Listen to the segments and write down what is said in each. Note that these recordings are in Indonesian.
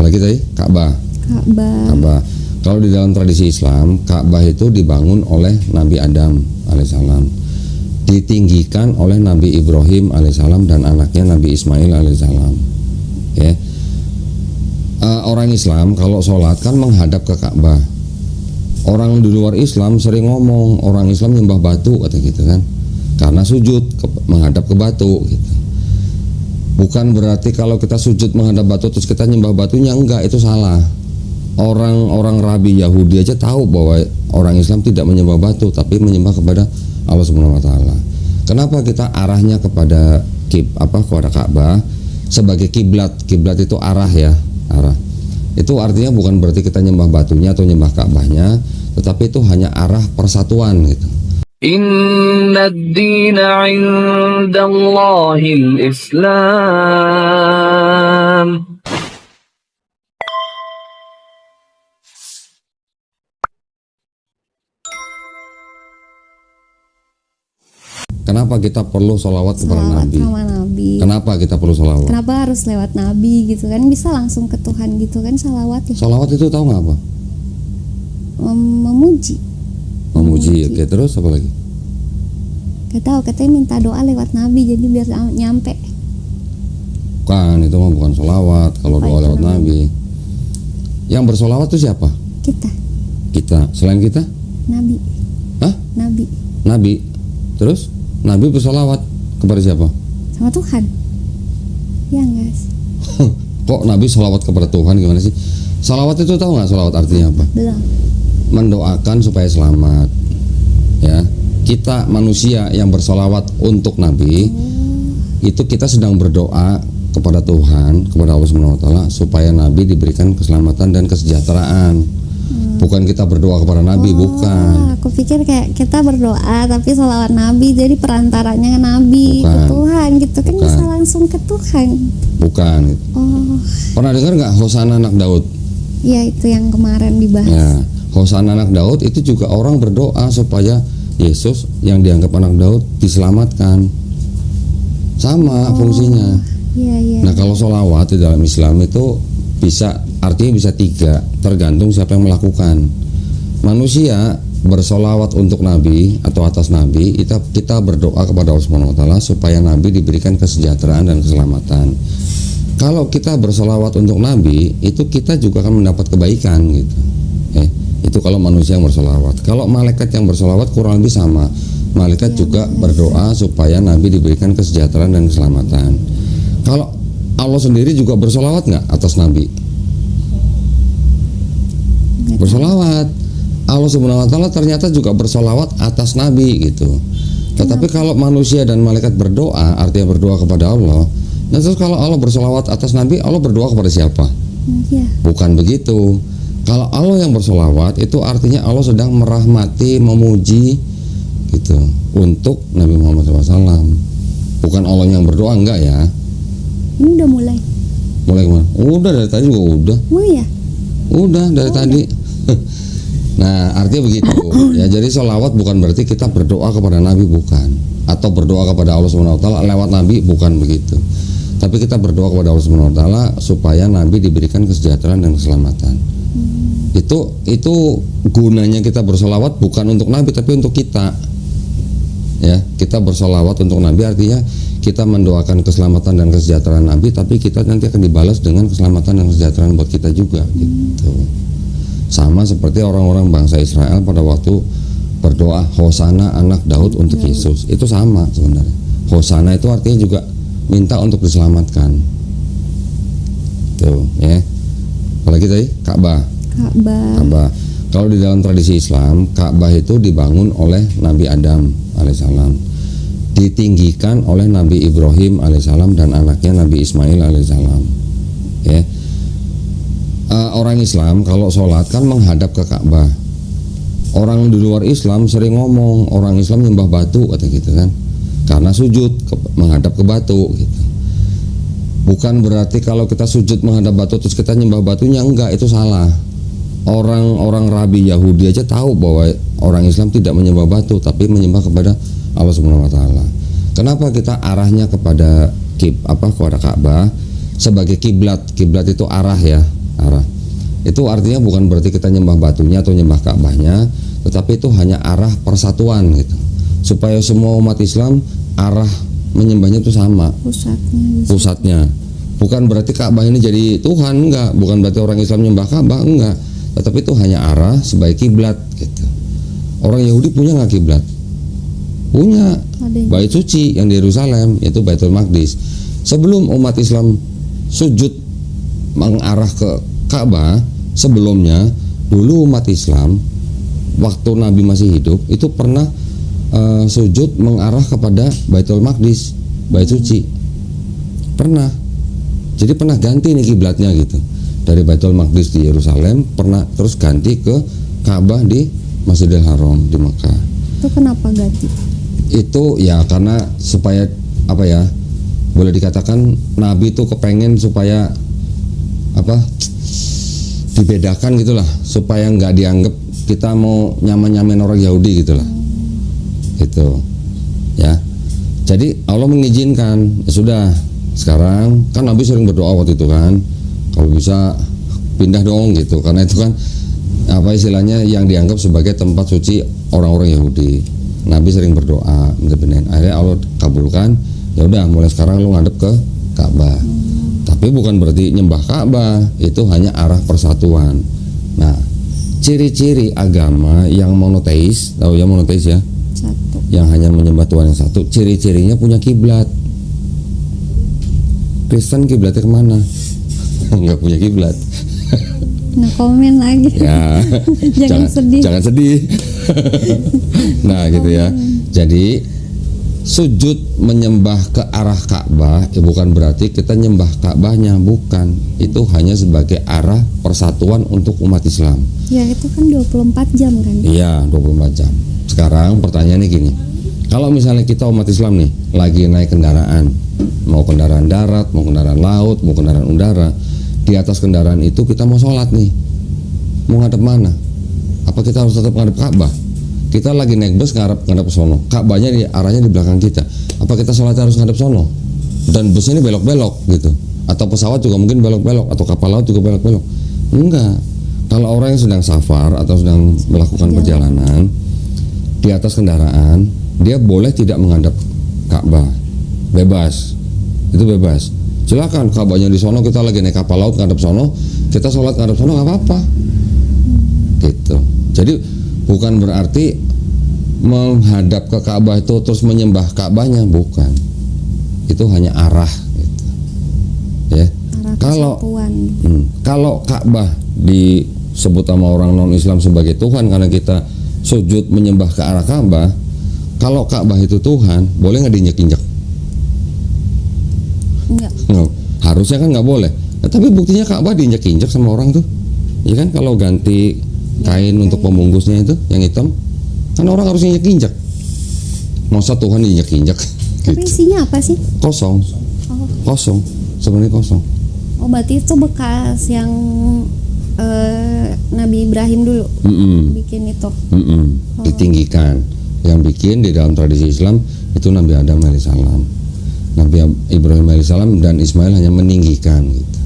Apalagi tadi Ka'bah. Ka'bah. Kalau di dalam tradisi Islam, Ka'bah itu dibangun oleh Nabi Adam alaihissalam, ditinggikan oleh Nabi Ibrahim alaihissalam dan anaknya Nabi Ismail alaihissalam. Ya. Orang Islam kalau sholat kan menghadap ke Ka'bah. Orang di luar Islam sering ngomong orang Islam nyembah batu kata gitu kan, karena sujud menghadap ke batu gitu. Bukan berarti kalau kita sujud menghadap batu terus kita nyembah batunya, enggak, itu salah. Orang Rabi Yahudi aja tahu bahwa orang Islam tidak menyembah batu tapi menyembah kepada Allah Subhanahu wa taala. Kenapa kita arahnya kepada kepada Ka'bah sebagai kiblat? Kiblat itu arah ya, arah. Itu artinya bukan berarti kita nyembah batunya atau nyembah Ka'bahnya, tetapi itu hanya arah persatuan gitu. Inna ad-dina 'indallahil Islam. Kenapa kita perlu sholawat kepada Nabi? Sama Nabi. Kenapa kita perlu sholawat? Kenapa harus lewat Nabi gitu kan? Bisa langsung ke Tuhan gitu kan, sholawat ya. Sholawat itu tahu nggak apa? Memuji. Memuji. Oke, terus apa lagi? Gak tahu, katanya minta doa lewat Nabi jadi biar nyampe. Bukan, itu mah bukan sholawat. Kalau doa lewat Nabi. Yang bersolawat itu siapa? Kita. Kita. Selain kita? Nabi. Hah? Nabi. Nabi. Terus? Nabi bersolawat kepada siapa? Sama Tuhan. Ya enggak sih? Kok Nabi sholawat kepada Tuhan, gimana sih? Sholawat itu tahu nggak sholawat artinya apa? Belum. Mendoakan supaya selamat. Ya, kita manusia yang bersolawat untuk Nabi, itu kita sedang berdoa kepada Tuhan, kepada Allah Subhanahu wa taala supaya Nabi diberikan keselamatan dan kesejahteraan. Bukan kita berdoa kepada Nabi, bukan. Aku pikir kayak kita berdoa tapi sholawat Nabi, jadi perantaranya Nabi Bukan. ke Tuhan gitu kan, Bukan. bisa langsung ke Tuhan. Bukan. Oh, Pernah dengar nggak Hosana anak Daud? ya itu yang kemarin dibahas. Ya, Hosana anak Daud itu juga orang berdoa supaya Yesus yang dianggap anak Daud diselamatkan. Sama fungsinya. Iya. Nah, kalau sholawat di dalam Islam itu artinya bisa tiga, tergantung siapa yang melakukan. Manusia bersolawat untuk Nabi atau atas Nabi, kita berdoa kepada Allah Subhanahu wa taala supaya Nabi diberikan kesejahteraan dan keselamatan. Kalau kita bersolawat untuk Nabi, itu kita juga akan mendapat kebaikan gitu. Itu kalau manusia yang bersolawat. Kalau malaikat yang bersolawat kurang lebih sama. Malaikat juga berdoa supaya Nabi diberikan kesejahteraan dan keselamatan. Kalau Allah sendiri juga bersolawat nggak atas Nabi? Bersolawat. Allah Subhanahu wa taala ternyata juga bersolawat atas Nabi gitu. Tetapi kalau manusia dan malaikat berdoa, artinya berdoa kepada Allah. Nah, terus kalau Allah bersolawat atas Nabi, Allah berdoa kepada siapa? Iya. Bukan begitu. Kalau Allah yang bersolawat, itu artinya Allah sedang merahmati, memuji gitu untuk Nabi Muhammad SAW. Bukan Allah yang berdoa, enggak ya. Ini udah mulai. Mulai kemana? Udah dari tadi juga udah. Oh ya. Udah dari tadi. Nah, artinya begitu. Ya, jadi sholawat bukan berarti kita berdoa kepada Nabi, bukan. Atau berdoa kepada Allah Subhanahu wa taala lewat Nabi, bukan begitu. Tapi kita berdoa kepada Allah Subhanahu wa taala supaya Nabi diberikan kesejahteraan dan keselamatan. Itu gunanya kita bersolawat bukan untuk Nabi tapi untuk kita. Ya, kita bersolawat untuk Nabi artinya kita mendoakan keselamatan dan kesejahteraan Nabi, tapi kita nanti akan dibalas dengan keselamatan dan kesejahteraan buat kita juga gitu. Sama seperti orang-orang bangsa Israel pada waktu berdoa Hosana anak Daud untuk Yesus. Itu sama sebenarnya. Hosana itu artinya juga minta untuk diselamatkan. Tuh, ya. Apalagi tadi Ka'bah. Kalau di dalam tradisi Islam, Ka'bah itu dibangun oleh Nabi Adam alaihissalam, ditinggikan oleh Nabi Ibrahim alaihissalam dan anaknya Nabi Ismail alaihissalam. Ya. Orang Islam kalau sholat kan menghadap ke Ka'bah. Orang di luar Islam sering ngomong orang Islam nyembah batu kata gitu kan, karena sujud menghadap ke batu gitu. Bukan berarti kalau kita sujud menghadap batu terus kita nyembah batunya, enggak, itu salah. Orang Rabi Yahudi aja tahu bahwa orang Islam tidak menyembah batu tapi menyembah kepada Allah Subhanahu wa taala. Kenapa kita arahnya kepada kepada Ka'bah sebagai kiblat? Kiblat itu arah ya, arah. Itu artinya bukan berarti kita nyembah batunya atau nyembah Ka'bahnya, tetapi itu hanya arah persatuan gitu. Supaya semua umat Islam arah menyembahnya itu sama, pusatnya. Bukan berarti Ka'bah ini jadi Tuhan, enggak. Bukan berarti orang Islam nyembah Ka'bah, enggak. Tetapi itu hanya arah sebagai kiblat gitu. Orang Yahudi punya nggak kiblat? Punya. Bait suci yang di Yerusalem, yaitu Baitul Maqdis. Sebelum umat Islam sujud mengarah ke Ka'bah, sebelumnya dulu umat Islam waktu Nabi masih hidup itu pernah sujud mengarah kepada Baitul Maqdis, bait suci. Pernah. Jadi pernah ganti nih kiblatnya gitu. Dari Baitul Maqdis di Yerusalem pernah terus ganti ke Ka'bah di Masjidil Haram di Mekah. Itu kenapa ganti? Itu ya karena supaya apa ya, boleh dikatakan Nabi itu kepengen supaya apa, dibedakan gitulah, supaya nggak dianggap kita mau nyamain orang Yahudi gitulah, gitu ya. Jadi Allah mengizinkan, ya sudah. Sekarang kan Nabi sering berdoa waktu itu kan, kalau bisa pindah dong gitu, karena itu kan apa istilahnya yang dianggap sebagai tempat suci orang-orang Yahudi. Nabi sering berdoa minta pindahin. Akhirnya Allah kabulkan. Ya udah, mulai sekarang lu ngadep ke Ka'bah. Tapi bukan berarti nyembah Ka'bah, itu hanya arah persatuan. Nah, ciri-ciri agama yang monoteis, tahu ya monoteis ya? Satu. Yang hanya menyembah Tuhan yang satu, ciri-cirinya punya kiblat. Kristen kiblatnya kemana? Nggak punya kiblat. Nah, komen lagi. Ya, jangan sedih. Jangan sedih. Nah, gitu ya. Jadi sujud menyembah ke arah Ka'bah bukan berarti kita nyembah Ka'bahnya, bukan. Itu hanya sebagai arah persatuan untuk umat Islam. Ya, itu kan 24 jam kan? Iya, 24 jam. Sekarang pertanyaannya gini. Kalau misalnya kita umat Islam nih lagi naik kendaraan, mau kendaraan darat, mau kendaraan laut, mau kendaraan udara, di atas kendaraan itu kita mau sholat nih, mau ngadep mana? Apa kita harus tetap ngadep Ka'bah? Kita lagi naik bus ngadep ke sono, Ka'bahnya di arahnya di belakang kita. Apa kita sholat harus ngadep sono? Dan bus ini belok-belok gitu? Atau pesawat juga mungkin belok-belok, atau kapal laut juga belok-belok? Enggak. Kalau orang yang sedang safar atau sedang melakukan perjalanan di atas kendaraan, dia boleh tidak menghadap Ka'bah, bebas. Itu bebas. Silakan, Ka'bahnya di sono, kita lagi naik kapal laut ngadep sono, kita sholat ngadep sono nggak apa-apa. Gitu. Jadi bukan berarti menghadap ke Ka'bah itu terus menyembah Ka'bahnya, bukan. Itu hanya arah. Gitu. Ya. Arah Kalau Ka'bah disebut sama orang non Islam sebagai Tuhan karena kita sujud menyembah ke arah Ka'bah, kalau Ka'bah itu Tuhan, boleh nggak diinjek-injek? Enggak. No, harusnya kan nggak boleh. Nah, tapi buktinya Ka'bah diinjek-injek sama orang tuh, ya kan? Kalau ganti kain untuk pembungkusnya itu yang hitam, kan orang harus injek-injek. Masa Tuhan diinjek-injek? Tapi Gitu. isinya apa sih? Kosong, kosong, sebenarnya kosong. Oh, berarti itu bekas yang Nabi Ibrahim dulu bikin itu. Ditinggikan. Yang bikin di dalam tradisi Islam itu Nabi Adam alaihissalam. Nabi Ibrahim alaihissalam dan Ismail hanya meninggikan gitu.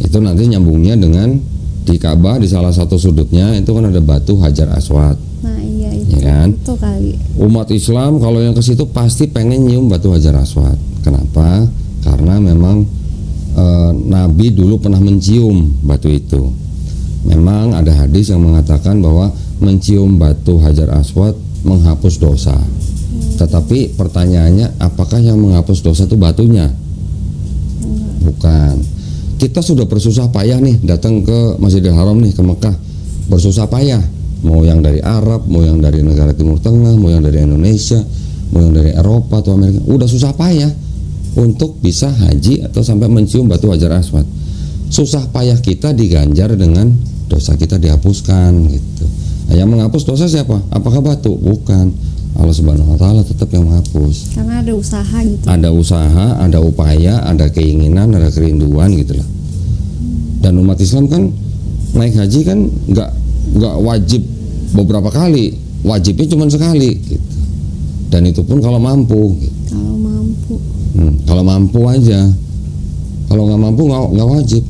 Itu nanti nyambungnya dengan di Ka'bah di salah satu sudutnya itu kan ada batu Hajar Aswad. Nah, iya itu. Ya kan? Itu kali. Umat Islam kalau yang ke situ pasti pengen nyium batu Hajar Aswad. Kenapa? Karena memang Nabi dulu pernah mencium batu itu. Memang ada hadis yang mengatakan bahwa mencium batu Hajar Aswad menghapus dosa. Tetapi pertanyaannya, apakah yang menghapus dosa itu batunya? Bukan. Kita sudah bersusah payah nih datang ke Masjidil Haram nih, ke Mekah. Bersusah payah. Mau yang dari Arab, mau yang dari negara Timur Tengah, mau yang dari Indonesia, mau yang dari Eropa atau Amerika. Udah susah payah untuk bisa haji atau sampai mencium batu Hajar Aswad. Susah payah kita diganjar dengan dosa kita dihapuskan gitu. Nah, yang menghapus dosa siapa? Apakah batu? Bukan. Allah Subhanahu wa taala tetap yang menghapus. Karena ada usaha gitu. Ada usaha, ada upaya, ada keinginan, ada kerinduan gitu lah. Dan umat Islam kan naik haji kan nggak wajib beberapa kali, wajibnya cuma sekali gitu. Dan itu pun kalau mampu gitu. Kalau mampu. Kalau mampu aja. Kalau nggak mampu nggak wajib.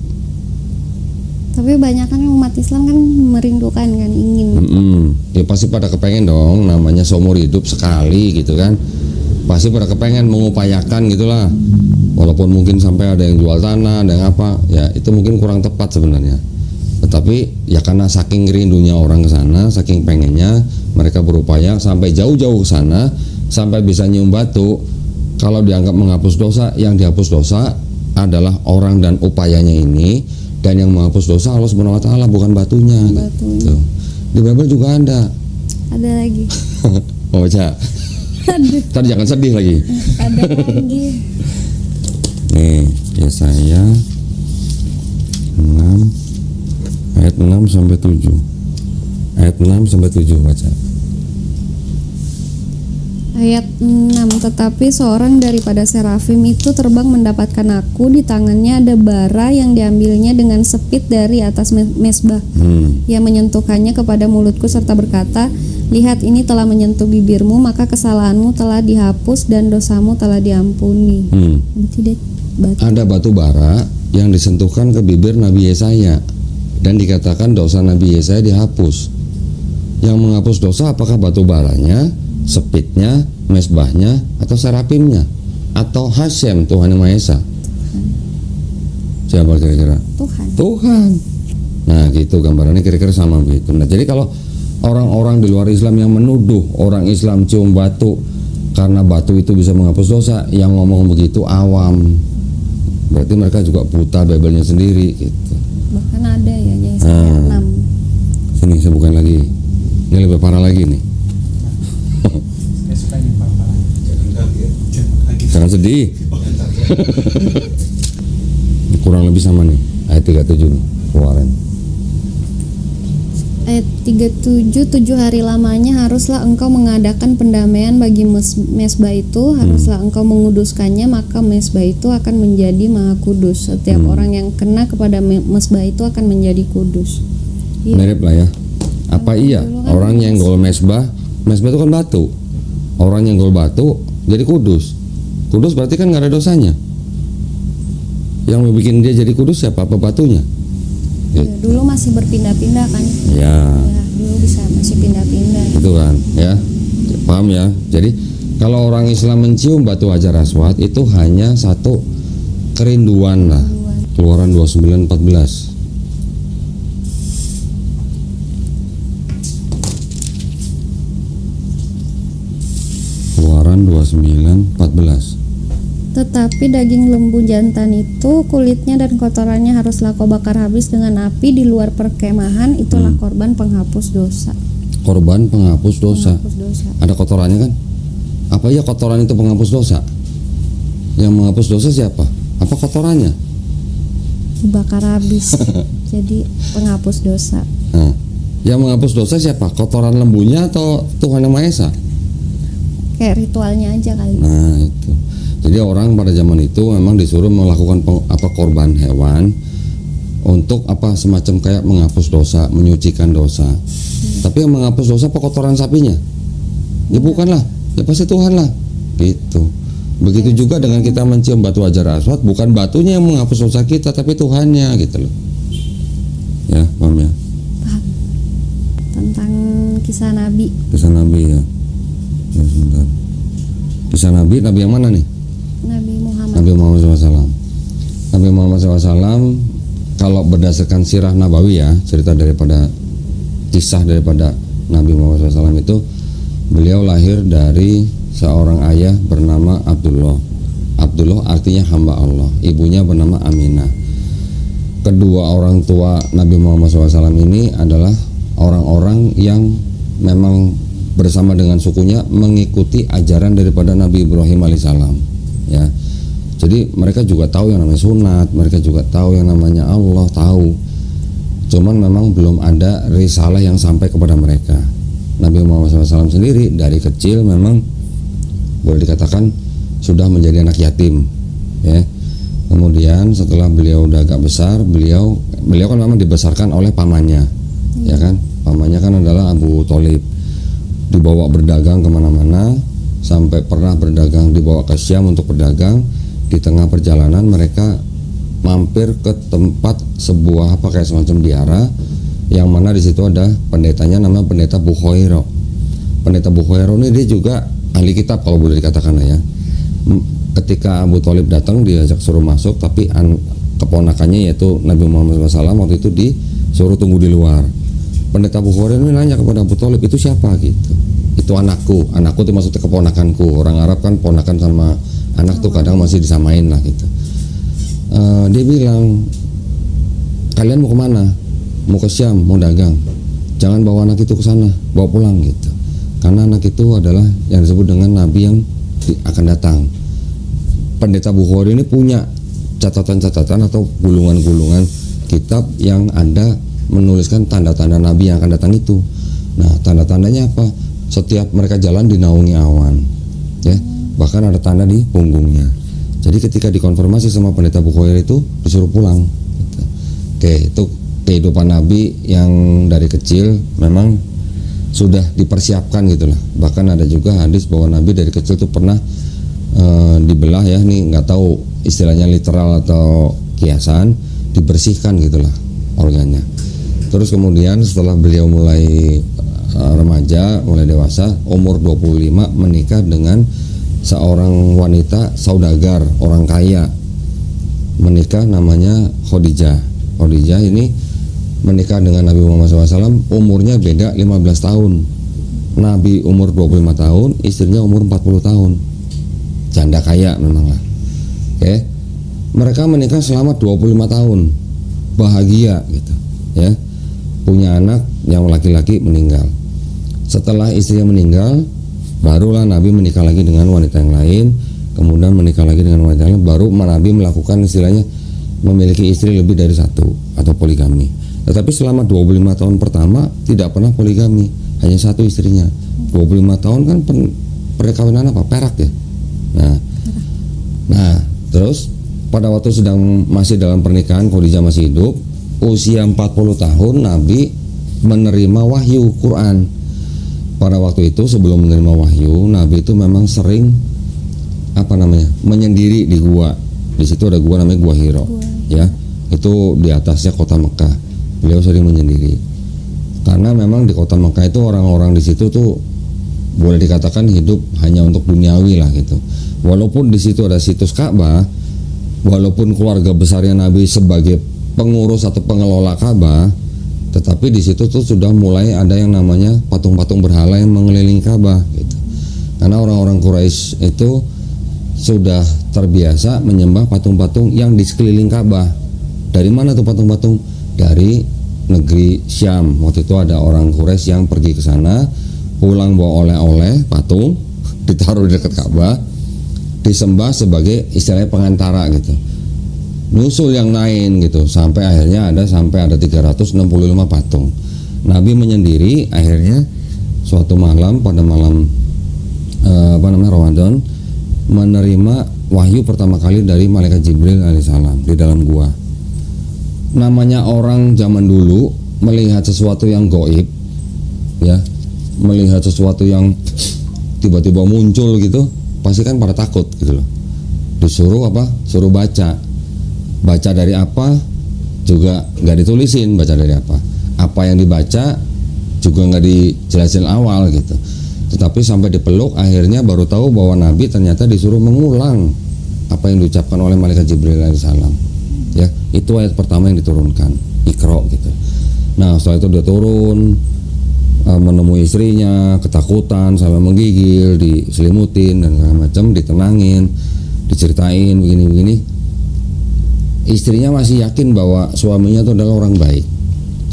Tapi banyak kan umat Islam kan merindukan kan, ingin. Ya pasti pada kepengen dong, namanya seumur hidup sekali gitu kan. Pasti pada kepengen mengupayakan gitulah. Walaupun mungkin sampai ada yang jual tanah, ada yang apa, ya itu mungkin kurang tepat sebenarnya. Tetapi ya karena saking rindunya orang ke sana, saking pengennya, mereka berupaya sampai jauh-jauh ke sana, sampai bisa nyium batu. Kalau dianggap menghapus dosa, yang dihapus dosa adalah orang dan upayanya ini, dan yang menghapus dosa Allah Subhanahu wa taala, bukan batunya. Gitu. Di Bible juga ada. Ada lagi. Oh, baca. Ntar jangan sedih lagi. Ada lagi. Nih, Yesaya 6 ayat 6 sampai 7. Ayat 6 sampai 7 baca. Ayat 6, tetapi seorang daripada serafim itu terbang mendapatkan aku, di tangannya ada bara yang diambilnya dengan sepit dari atas mesbah. Ia menyentuhkannya kepada mulutku serta berkata, lihat ini telah menyentuh bibirmu, maka kesalahanmu telah dihapus dan dosamu telah diampuni. Ada batu bara yang disentuhkan ke bibir Nabi Yesaya dan dikatakan dosa Nabi Yesaya dihapus. Yang menghapus dosa apakah batu baranya, sepitnya, mesbahnya, atau serapimnya, atau Hashem, Tuhan Yang Maha Esa? Siapa kira-kira? Tuhan. Nah gitu gambarannya kira-kira sama begitu. Nah jadi kalau orang-orang di luar Islam yang menuduh orang Islam cium batu karena batu itu bisa menghapus dosa, yang ngomong begitu awam. Berarti mereka juga buta Bible-nya sendiri gitu. Bahkan ada ya Yesaya 6. Sini saya bukain lagi. Ini lebih parah lagi nih. Jangan sedih. Kurang lebih sama nih ayat 37 nih, Keluaran. Ayat 37, 7 hari lamanya haruslah engkau mengadakan pendamaian bagi mesbah itu, haruslah engkau menguduskannya, maka mesbah itu akan menjadi maha kudus. Setiap orang yang kena kepada mesbah itu akan menjadi kudus. Mirip lah ya. Apa iya orang yang gol mesbah itu kan batu. Orang yang gol batu jadi kudus. Kudus berarti kan nggak ada dosanya. Yang bikin dia jadi kudus siapa? Apa batunya? Ya, dulu masih berpindah-pindah kan? Ya, dulu bisa masih pindah-pindah. Itu kan, ya, paham ya. Jadi kalau orang Islam mencium batu Hajar Aswad itu hanya satu kerinduan lah. Keluaran 29:14. Keluaran 29:14. Tetapi daging lembu jantan itu, kulitnya dan kotorannya haruslah kau bakar habis dengan api di luar perkemahan, itulah korban penghapus dosa. Korban penghapus dosa. Ada kotorannya kan? Apa ya kotoran itu penghapus dosa? Yang menghapus dosa siapa? Apa kotorannya? Dibakar habis. Jadi penghapus dosa. Nah, yang menghapus dosa siapa? Kotoran lembunya atau Tuhan Yang Maha Esa? Kayak ritualnya aja kali. Nah itu. Jadi orang pada zaman itu memang disuruh melakukan korban hewan untuk apa, semacam kayak menghapus dosa, menyucikan dosa. Tapi yang menghapus dosa apa kotoran sapinya? Ya bukanlah, ya pasti Tuhan lah. Gitu. Begitu juga dengan kita mencium batu Hajar Aswad, bukan batunya yang menghapus dosa kita, tapi Tuhannya gitu loh. Ya, paham ya? Paham. Tentang kisah Nabi. Kisah Nabi ya. Ya sebentar. Kisah Nabi yang mana nih? Nabi Muhammad SAW. Nabi Muhammad SAW kalau berdasarkan sirah Nabawi ya, cerita daripada kisah daripada Nabi Muhammad SAW itu, beliau lahir dari seorang ayah bernama Abdullah. Abdullah artinya hamba Allah. Ibunya bernama Aminah. Kedua orang tua Nabi Muhammad SAW ini adalah orang-orang yang memang bersama dengan sukunya mengikuti ajaran daripada Nabi Ibrahim alaihissalam. Ya. Jadi mereka juga tahu yang namanya sunat, mereka juga tahu yang namanya Allah, tahu. Cuman memang belum ada risalah yang sampai kepada mereka. Nabi Muhammad SAW sendiri dari kecil memang boleh dikatakan sudah menjadi anak yatim. Ya. Kemudian setelah beliau udah agak besar, beliau kan memang dibesarkan oleh pamannya, ya kan? Pamannya kan adalah Abu Thalib. Dibawa berdagang kemana-mana, sampai pernah berdagang dibawa ke Syam untuk berdagang. Di tengah perjalanan mereka mampir ke tempat sebuah apa kayak semacam biara, yang mana di situ ada pendetanya namanya pendeta Bukhairo. Pendeta Bukhairo ini dia juga ahli kitab kalau boleh dikatakan ya. Ketika Abu Thalib datang diajak suruh masuk, tapi keponakannya yaitu Nabi Muhammad SAW waktu itu disuruh tunggu di luar. Pendeta Bukhairo ini nanya kepada Abu Thalib, itu siapa gitu. Itu anakku itu maksudnya keponakanku. Orang Arab kan ponakan sama anak tuh kadang masih disamain lah gitu. Dia bilang, kalian mau kemana? Mau ke Syam, mau dagang. Jangan bawa anak itu ke sana, bawa pulang gitu. Karena anak itu adalah yang disebut dengan nabi yang akan datang. Pendeta Bukhairo ini punya catatan-catatan atau gulungan-gulungan kitab yang ada menuliskan tanda-tanda nabi yang akan datang itu. Nah, tanda-tandanya apa? Setiap mereka jalan dinaungi awan, ya. Bahkan ada tanda di punggungnya. Jadi ketika dikonfirmasi sama pendeta Bukhairo itu disuruh pulang. Gitu. Oke, itu kehidupan nabi yang dari kecil memang sudah dipersiapkan gitulah. Bahkan ada juga hadis bahwa nabi dari kecil tuh pernah dibelah ya, nih nggak tahu istilahnya literal atau kiasan, dibersihkan gitulah organnya. Terus kemudian setelah beliau mulai remaja, mulai dewasa, umur 25 menikah dengan seorang wanita saudagar, orang kaya. Menikah namanya Khadijah. Khadijah ini menikah dengan Nabi Muhammad SAW, umurnya beda 15 tahun. Nabi umur 25 tahun, istrinya umur 40 tahun. Janda kaya memang lah. Oke. Mereka menikah selama 25 tahun. Bahagia gitu, ya. Punya anak yang laki-laki meninggal. Setelah istrinya meninggal, barulah Nabi menikah lagi dengan wanita yang lain, kemudian menikah lagi dengan wanita yang lain, baru Nabi melakukan istilahnya memiliki istri lebih dari satu atau poligami. Tetapi selama 25 tahun pertama tidak pernah poligami, hanya satu istrinya. 25 tahun kan perkawinan apa? Perak ya. Nah, terus pada waktu sedang masih dalam pernikahan, Khadijah masih hidup, usia 40 tahun Nabi menerima wahyu Quran. Pada waktu itu sebelum menerima wahyu, Nabi itu memang sering menyendiri di gua. Di situ ada gua namanya Gua Hiro, ya. Itu di atasnya kota Mekah. Beliau sering menyendiri. Karena memang di kota Mekah itu orang-orang di situ tuh boleh dikatakan hidup hanya untuk duniawi lah gitu. Walaupun di situ ada situs Ka'bah, walaupun keluarga besarnya Nabi sebagai pengurus atau pengelola Ka'bah, tetapi di situ tuh sudah mulai ada yang namanya patung-patung berhala yang mengelilingi Ka'bah gitu. Karena orang-orang Quraisy itu sudah terbiasa menyembah patung-patung yang di sekeliling Ka'bah. Dari mana tuh patung-patung? Dari negeri Syam. Waktu itu ada orang Quraisy yang pergi ke sana, pulang bawa oleh-oleh patung, ditaruh di dekat Ka'bah, disembah sebagai istilahnya pengantara gitu. Nyusul yang lain gitu, sampai akhirnya ada 365 patung. Nabi menyendiri, akhirnya suatu malam pada malam Ramadan menerima wahyu pertama kali dari malaikat Jibril alaihissalam di dalam gua. Namanya orang zaman dulu melihat sesuatu yang gaib, ya, melihat sesuatu yang tiba-tiba muncul gitu, pasti kan pada takut gitu loh. Disuruh suruh baca dari apa juga nggak ditulisin, baca dari apa yang dibaca juga nggak dijelasin awal gitu. Tetapi sampai dipeluk akhirnya baru tahu bahwa Nabi ternyata disuruh mengulang apa yang diucapkan oleh malaikat Jibril alaihissalam. Ya, itu ayat pertama yang diturunkan, Iqra gitu. Nah, setelah itu dia turun, menemui istrinya, ketakutan sampai menggigil, diselimutin dan segala macam, ditenangin, diceritain begini-begini. Istrinya masih yakin bahwa suaminya itu adalah orang baik,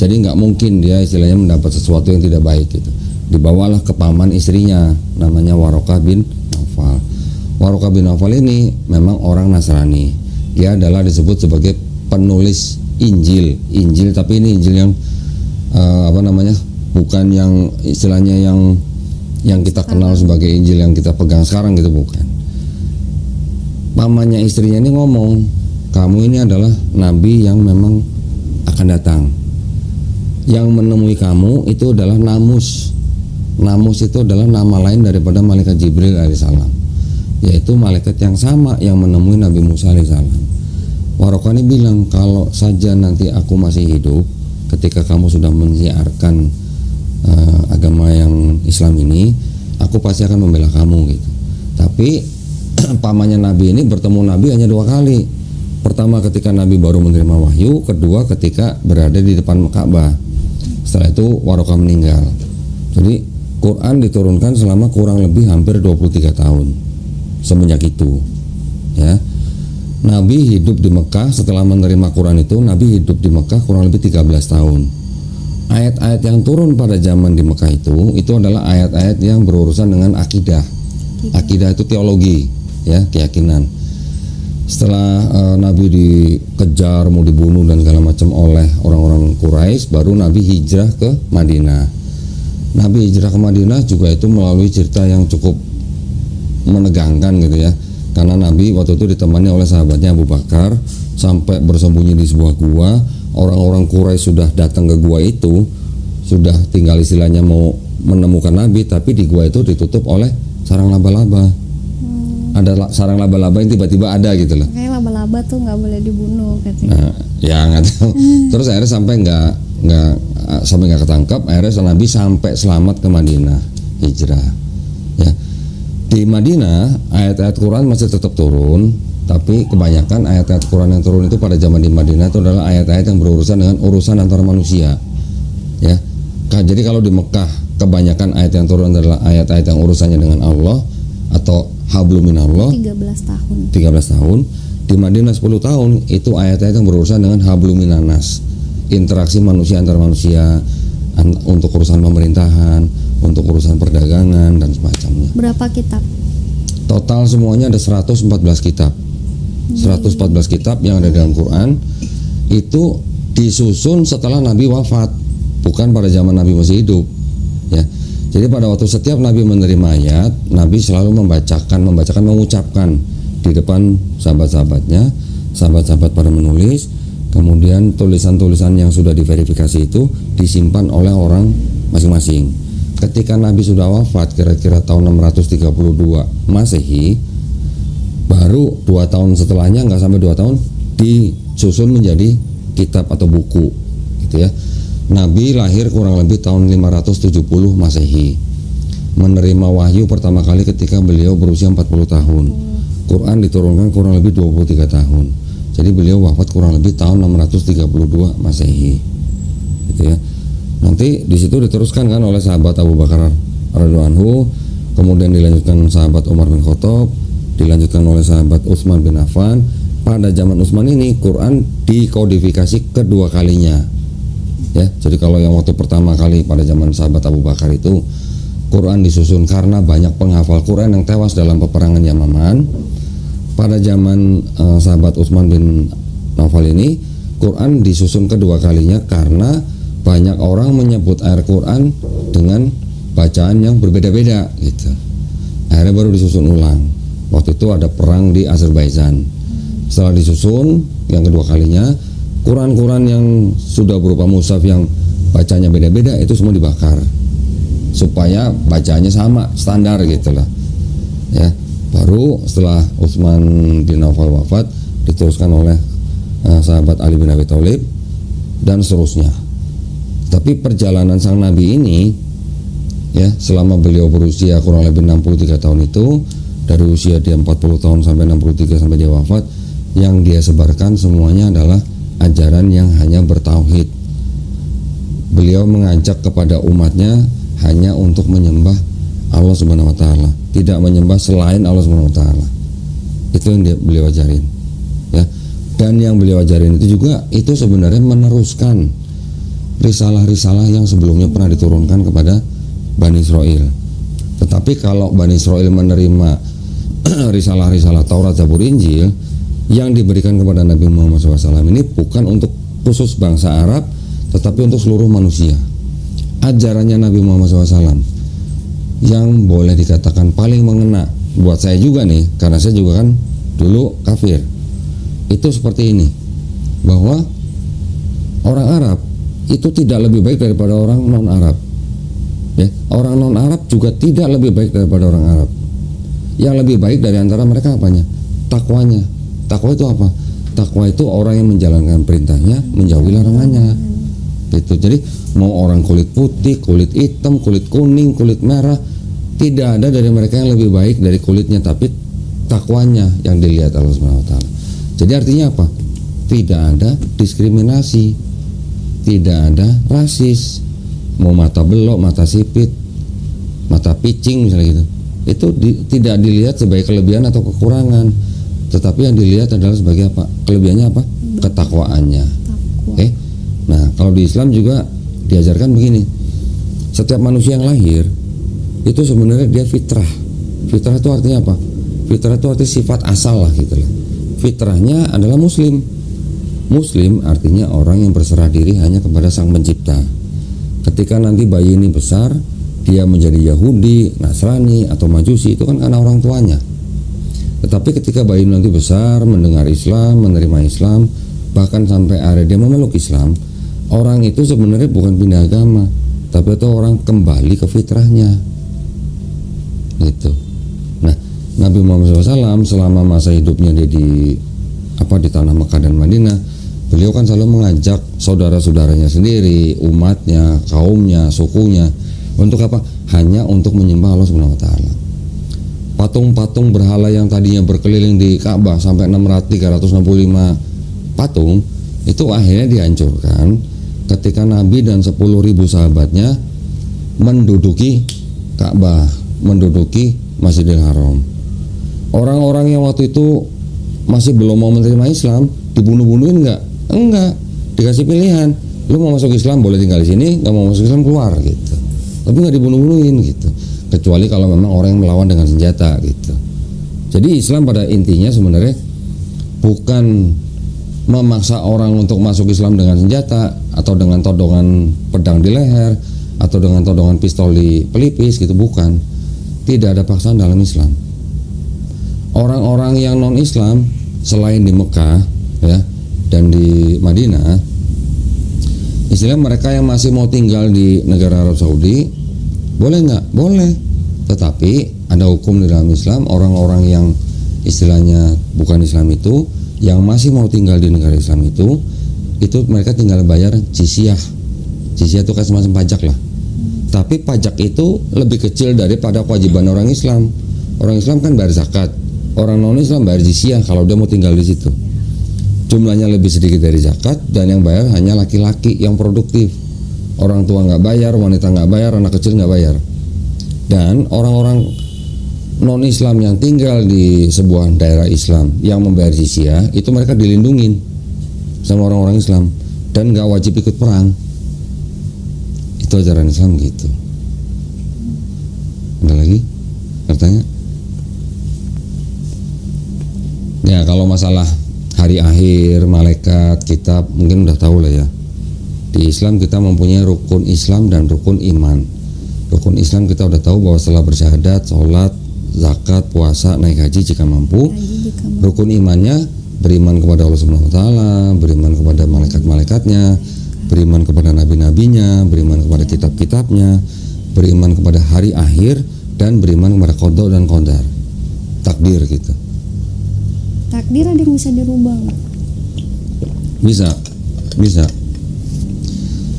jadi nggak mungkin dia istilahnya mendapat sesuatu yang tidak baik gitu. Dibawalah ke paman istrinya, namanya Waraqah bin Nawfal. Waraqah bin Nawfal ini memang orang Nasrani. Dia adalah disebut sebagai penulis Injil, tapi ini Injil yang bukan yang istilahnya yang kita kenal sebagai Injil yang kita pegang sekarang gitu, bukan. Pamannya istrinya ini ngomong, kamu ini adalah nabi yang memang akan datang. Yang menemui kamu itu adalah Namus. Namus itu adalah nama lain daripada malaikat Jibril alaihissalam, yaitu malaikat yang sama yang menemui Nabi Musa alaihissalam. Warokah ini bilang, kalau saja nanti aku masih hidup ketika kamu sudah menyiarkan agama yang Islam ini, aku pasti akan membela kamu gitu. Tapi pamannya Nabi ini bertemu Nabi hanya 2 kali. Pertama ketika Nabi baru menerima wahyu, kedua ketika berada di depan Ka'bah. Setelah itu Warokah meninggal. Jadi Quran diturunkan selama kurang lebih hampir 23 tahun semenjak itu, ya. Nabi hidup di Mekah. Setelah menerima Quran itu, Nabi hidup di Mekah kurang lebih 13 tahun. Ayat-ayat yang turun pada zaman di Mekah itu adalah ayat-ayat yang berurusan dengan akidah. Akidah itu teologi, ya, keyakinan. Setelah Nabi dikejar, mau dibunuh dan segala macam oleh orang-orang Quraisy, baru Nabi hijrah ke Madinah. Nabi hijrah ke Madinah juga itu melalui cerita yang cukup menegangkan gitu ya. Karena Nabi waktu itu ditemani oleh sahabatnya Abu Bakar sampai bersembunyi di sebuah gua. Orang-orang Quraisy sudah datang ke gua itu, sudah tinggal istilahnya mau menemukan Nabi, tapi di gua itu ditutup oleh sarang laba-laba. Ada sarang laba-laba yang tiba-tiba ada gitu loh. Kayak laba-laba tuh nggak boleh dibunuh katanya. Nah, ya nggak tahu. Terus akhirnya sampai nggak ketangkap. Akhirnya Nabi sampai selamat ke Madinah, hijrah. Ya. Di Madinah ayat-ayat Quran masih tetap turun, tapi kebanyakan ayat-ayat Quran yang turun itu pada zaman di Madinah itu adalah ayat-ayat yang berurusan dengan urusan antara manusia, ya. Jadi kalau di Mekah kebanyakan ayat yang turun adalah ayat-ayat yang urusannya dengan Allah atau hablum minallah 13 tahun. Di Madinah 10 tahun itu ayat-ayat yang berurusan dengan hablum minanas, interaksi manusia antar manusia, untuk urusan pemerintahan, untuk urusan perdagangan dan semacamnya. Berapa kitab? Total semuanya ada 114 kitab. 114 kitab yang ada dalam Quran itu disusun setelah Nabi wafat, bukan pada zaman Nabi masih hidup, ya. Jadi pada waktu setiap Nabi menerima ayat, Nabi selalu mengucapkan di depan sahabat-sahabatnya, sahabat-sahabat para menulis. Kemudian tulisan-tulisan yang sudah diverifikasi itu disimpan oleh orang masing-masing. Ketika Nabi sudah wafat kira-kira tahun 632 Masehi, baru 2 tahun setelahnya, nggak sampai 2 tahun, disusun menjadi kitab atau buku gitu ya. Nabi lahir kurang lebih tahun 570 Masehi. Menerima wahyu pertama kali ketika beliau berusia 40 tahun. Quran diturunkan kurang lebih 23 tahun. Jadi beliau wafat kurang lebih tahun 632 Masehi. Gitu ya. Nanti di situ diteruskan kan oleh sahabat Abu Bakar radhiyallahu anhu, kemudian dilanjutkan sahabat Umar bin Khattab, dilanjutkan oleh sahabat Utsman bin Affan. Pada zaman Utsman ini Quran dikodifikasi kedua kalinya. Ya, jadi kalau yang waktu pertama kali pada zaman sahabat Abu Bakar itu Quran disusun karena banyak penghafal Quran yang tewas dalam peperangan Yamaman. Pada zaman sahabat Utsman bin Affan ini Quran disusun kedua kalinya karena banyak orang menyebut ayat Quran dengan bacaan yang berbeda-beda gitu. Akhirnya baru disusun ulang. Waktu itu ada perang di Azerbaijan. Setelah disusun yang kedua kalinya, Quran-Quran yang sudah berupa mushaf yang bacanya beda-beda itu semua dibakar supaya bacaannya sama, standar gitu lah. Ya, baru setelah Utsman bin Affan wafat diteruskan oleh sahabat Ali bin Abi Thalib dan seterusnya. Tapi perjalanan sang Nabi ini ya, selama beliau berusia kurang lebih 63 tahun itu, dari usia dia 40 tahun sampai 63 sampai dia wafat, yang dia sebarkan semuanya adalah ajaran yang hanya bertauhid. Beliau mengajak kepada umatnya hanya untuk menyembah Allah Subhanahu wa taala, tidak menyembah selain Allah Subhanahu wa taala. Itu yang beliau ajarin. Ya. Dan yang beliau ajarin itu juga itu sebenarnya meneruskan risalah-risalah yang sebelumnya pernah diturunkan kepada Bani Israel. Tetapi kalau Bani Israel menerima risalah-risalah Taurat, Zabur, Injil yang diberikan kepada Nabi Muhammad SAW ini bukan untuk khusus bangsa Arab, tetapi untuk seluruh manusia. Ajarannya Nabi Muhammad SAW yang boleh dikatakan paling mengena buat saya juga nih, karena saya juga kan dulu kafir, itu seperti ini, bahwa orang Arab itu tidak lebih baik daripada orang non-Arab, ya. Orang non-Arab juga tidak lebih baik daripada orang Arab. Yang lebih baik dari antara mereka apanya? Takwanya. Takwa itu apa? Takwa itu orang yang menjalankan perintahnya, menjauhi larangannya. Gitu. Jadi mau orang kulit putih, kulit hitam, kulit kuning, kulit merah, tidak ada dari mereka yang lebih baik dari kulitnya, tapi takwanya yang dilihat Allah Subhanahu wa taala. Jadi artinya apa? Tidak ada diskriminasi, tidak ada rasis. Mau mata belok, mata sipit, mata picing misalnya gitu. Itu tidak dilihat sebagai kelebihan atau kekurangan, tetapi yang dilihat adalah sebagai apa? Kelebihannya apa? Ketakwaannya. Oke. Nah, kalau di Islam juga diajarkan begini. Setiap manusia yang lahir itu sebenarnya dia fitrah. Fitrah itu artinya apa? Fitrah itu artinya sifat asal lah gitu loh. Fitrahnya adalah muslim. Muslim artinya orang yang berserah diri hanya kepada Sang Pencipta. Ketika nanti bayi ini besar, dia menjadi Yahudi, Nasrani atau Majusi, itu kan karena orang tuanya. Tetapi ketika bayi nanti besar, mendengar Islam, menerima Islam, bahkan sampai akhirnya dia memeluk Islam, orang itu sebenarnya bukan pindah agama, tapi itu orang kembali ke fitrahnya. Gitu. Nah, Nabi Muhammad SAW selama masa hidupnya dia di tanah Mekah dan Madinah, beliau kan selalu mengajak saudara-saudaranya sendiri, umatnya, kaumnya, sukunya, untuk apa? Hanya untuk menyembah Allah Subhanahu wa taala. Patung-patung berhala yang tadinya berkeliling di Ka'bah sampai 365 patung itu akhirnya dihancurkan ketika Nabi dan 10.000 sahabatnya menduduki Ka'bah, menduduki Masjidil Haram. Orang-orang yang waktu itu masih belum mau menerima Islam dibunuh-bunuhin enggak? Enggak, dikasih pilihan. Lu mau masuk Islam boleh tinggal di sini, nggak mau masuk Islam keluar gitu. Tapi nggak dibunuh-bunuhin gitu. Kecuali kalau memang orang yang melawan dengan senjata gitu. Jadi Islam pada intinya sebenarnya bukan memaksa orang untuk masuk Islam dengan senjata atau dengan todongan pedang di leher atau dengan todongan pistol di pelipis gitu, bukan. Tidak ada paksaan dalam Islam. Orang-orang yang non Islam selain di Mekah ya dan di Madinah, istilah mereka yang masih mau tinggal di negara Arab Saudi, boleh nggak? Boleh. Tetapi ada hukum di dalam Islam, orang-orang yang istilahnya bukan Islam itu, yang masih mau tinggal di negara Islam itu mereka tinggal bayar jizyah. Jizyah itu kan semacam pajak lah. Tapi pajak itu lebih kecil daripada kewajiban orang Islam. Orang Islam kan bayar zakat, orang non Islam bayar jizyah kalau dia mau tinggal di situ. Jumlahnya lebih sedikit dari zakat dan yang bayar hanya laki-laki yang produktif. Orang tua nggak bayar, wanita nggak bayar, anak kecil nggak bayar. Dan orang-orang non Islam yang tinggal di sebuah daerah Islam yang membayar jizyah itu mereka dilindungin sama orang-orang Islam dan nggak wajib ikut perang. Itu ajaran Islam gitu. Ada lagi bertanya? Ya kalau masalah hari akhir, malaikat, kitab mungkin udah tahu lah ya. Di Islam kita mempunyai rukun Islam dan rukun iman. Rukun Islam kita udah tahu bahwa setelah bersyahadat, sholat, zakat, puasa, naik haji jika mampu. Rukun imannya beriman kepada Allah Subhanahu wa taala, beriman kepada malaikat-malaikatnya, beriman kepada nabi-nabinya, beriman kepada kitab-kitabnya, beriman kepada hari akhir, dan beriman kepada qada dan qadar. Takdir gitu. Takdir ada yang bisa dirubah nggak? Bisa.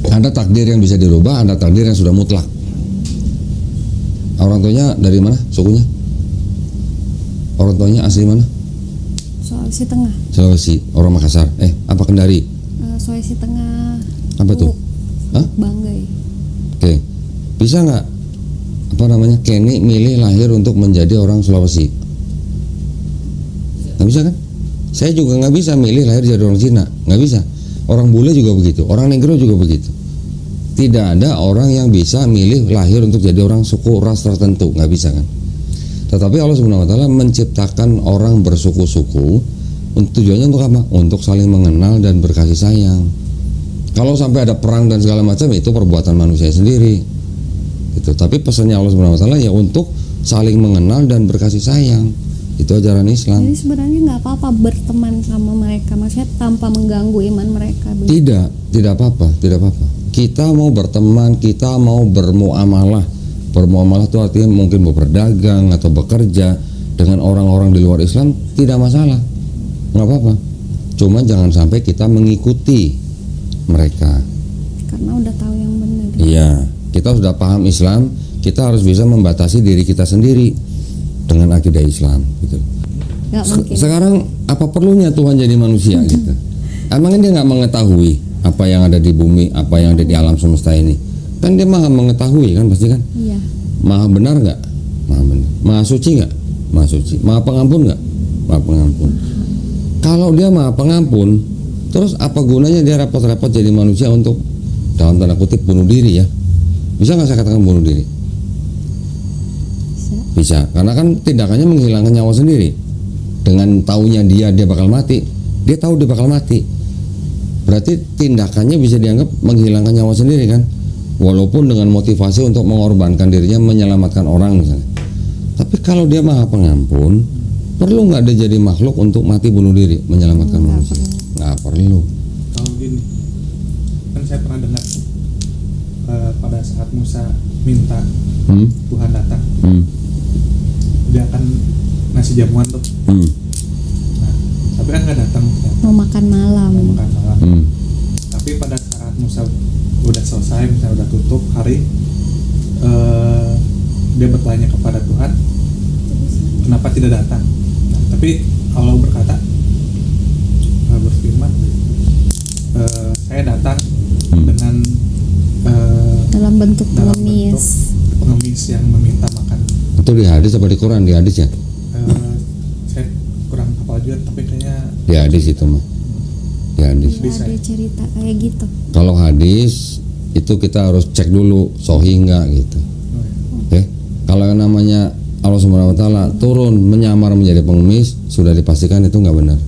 Ada takdir yang bisa dirubah, ada takdir yang sudah mutlak. Orang tuanya dari mana? Sukunya? Orang tuanya asli mana? Sulawesi Tengah. Sulawesi. Orang Makassar. Apa Kendari? Sulawesi Tengah. Apa tuh? Hah? Banggai. Oke. Bisa nggak? Kenny milih lahir untuk menjadi orang Sulawesi? Nggak bisa kan? Saya juga nggak bisa milih lahir jadi orang Cina. Nggak bisa. Orang bule juga begitu. Orang negro juga begitu. Tidak ada orang yang bisa milih lahir untuk jadi orang suku ras tertentu, nggak bisa kan? Tetapi Allah Subhanahu wa taala menciptakan orang bersuku-suku tujuannya untuk apa? Untuk saling mengenal dan berkasih sayang. Kalau sampai ada perang dan segala macam itu perbuatan manusia sendiri. Itu. Tapi pesannya Allah Subhanahu wa taala ya untuk saling mengenal dan berkasih sayang. Itu ajaran Islam. Jadi sebenarnya nggak apa-apa berteman sama mereka, maksudnya tanpa mengganggu iman mereka. Tidak apa-apa. Kita mau berteman, kita mau bermuamalah. Bermuamalah itu artinya mungkin mau berdagang atau bekerja dengan orang-orang di luar Islam, tidak masalah, nggak apa-apa. Cuma jangan sampai kita mengikuti mereka. Karena udah tahu yang benar. Iya, kita sudah paham Islam, kita harus bisa membatasi diri kita sendiri dengan akidah Islam gitu. Gak mungkin. Sekarang apa perlunya Tuhan jadi manusia gitu? Emangnya dia nggak mengetahui apa yang ada di bumi, apa yang ada di alam semesta ini? Kan dia maha mengetahui kan, pasti kan? Iya. Maha benar nggak? Maha benar. Maha suci nggak? Maha suci. Maha pengampun nggak? Maha pengampun. Kalau dia maha pengampun, terus apa gunanya dia repot-repot jadi manusia untuk dalam tanda kutip bunuh diri ya? Bisa nggak saya katakan bunuh diri? Bisa, karena kan tindakannya menghilangkan nyawa sendiri. Dengan taunya dia bakal mati, dia tahu dia bakal mati. Berarti tindakannya bisa dianggap menghilangkan nyawa sendiri kan? Walaupun dengan motivasi untuk mengorbankan dirinya menyelamatkan orang misalnya. Tapi kalau dia maha pengampun, perlu nggak dia jadi makhluk untuk mati bunuh diri menyelamatkan manusia? Nggak perlu. Kalau gini, kan saya pernah dengar pada saat Musa minta Tuhan datang, dia akan ngasih jamuan tuh. Nah, tapi kan nggak datang. Mau makan malam. Mau makan malam. Tapi pada saat Musa udah selesai, misalnya udah tutup hari, dia bertanya kepada Tuhan, kenapa tidak datang? Nah, tapi Allah berkata, berfirman, saya datang dengan Dalam bentuk pengemis. pengemis yang meminta makan. Itu di hadis apa di Quran? Di hadis ya? Saya kurang hafal juga, tapi kayaknya Di hadis itu mah. Di hadis. Iya, Bisa. ada cerita kayak gitu. Kalau hadis itu kita harus cek dulu sahih nggak gitu. Oke. Kalau yang namanya Allah Subhanahu wa taala turun menyamar menjadi pengemis, sudah dipastikan itu nggak benar.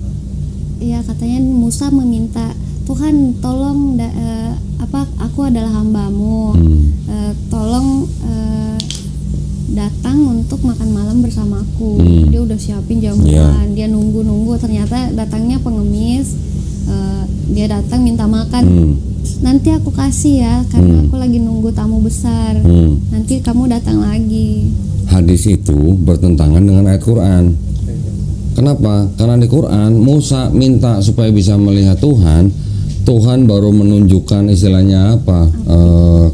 Iya, katanya Musa meminta, Tuhan tolong aku adalah hambamu, tolong datang untuk makan malam bersamaku. Dia udah siapin jamuan, dia nunggu, ternyata datangnya pengemis. Dia datang minta makan, nanti aku kasih ya, karena aku lagi nunggu tamu besar. Nanti kamu datang lagi. Hadis itu bertentangan dengan ayat Quran. Kenapa? Karena di Quran Musa minta supaya bisa melihat Tuhan. Tuhan baru menunjukkan istilahnya apa,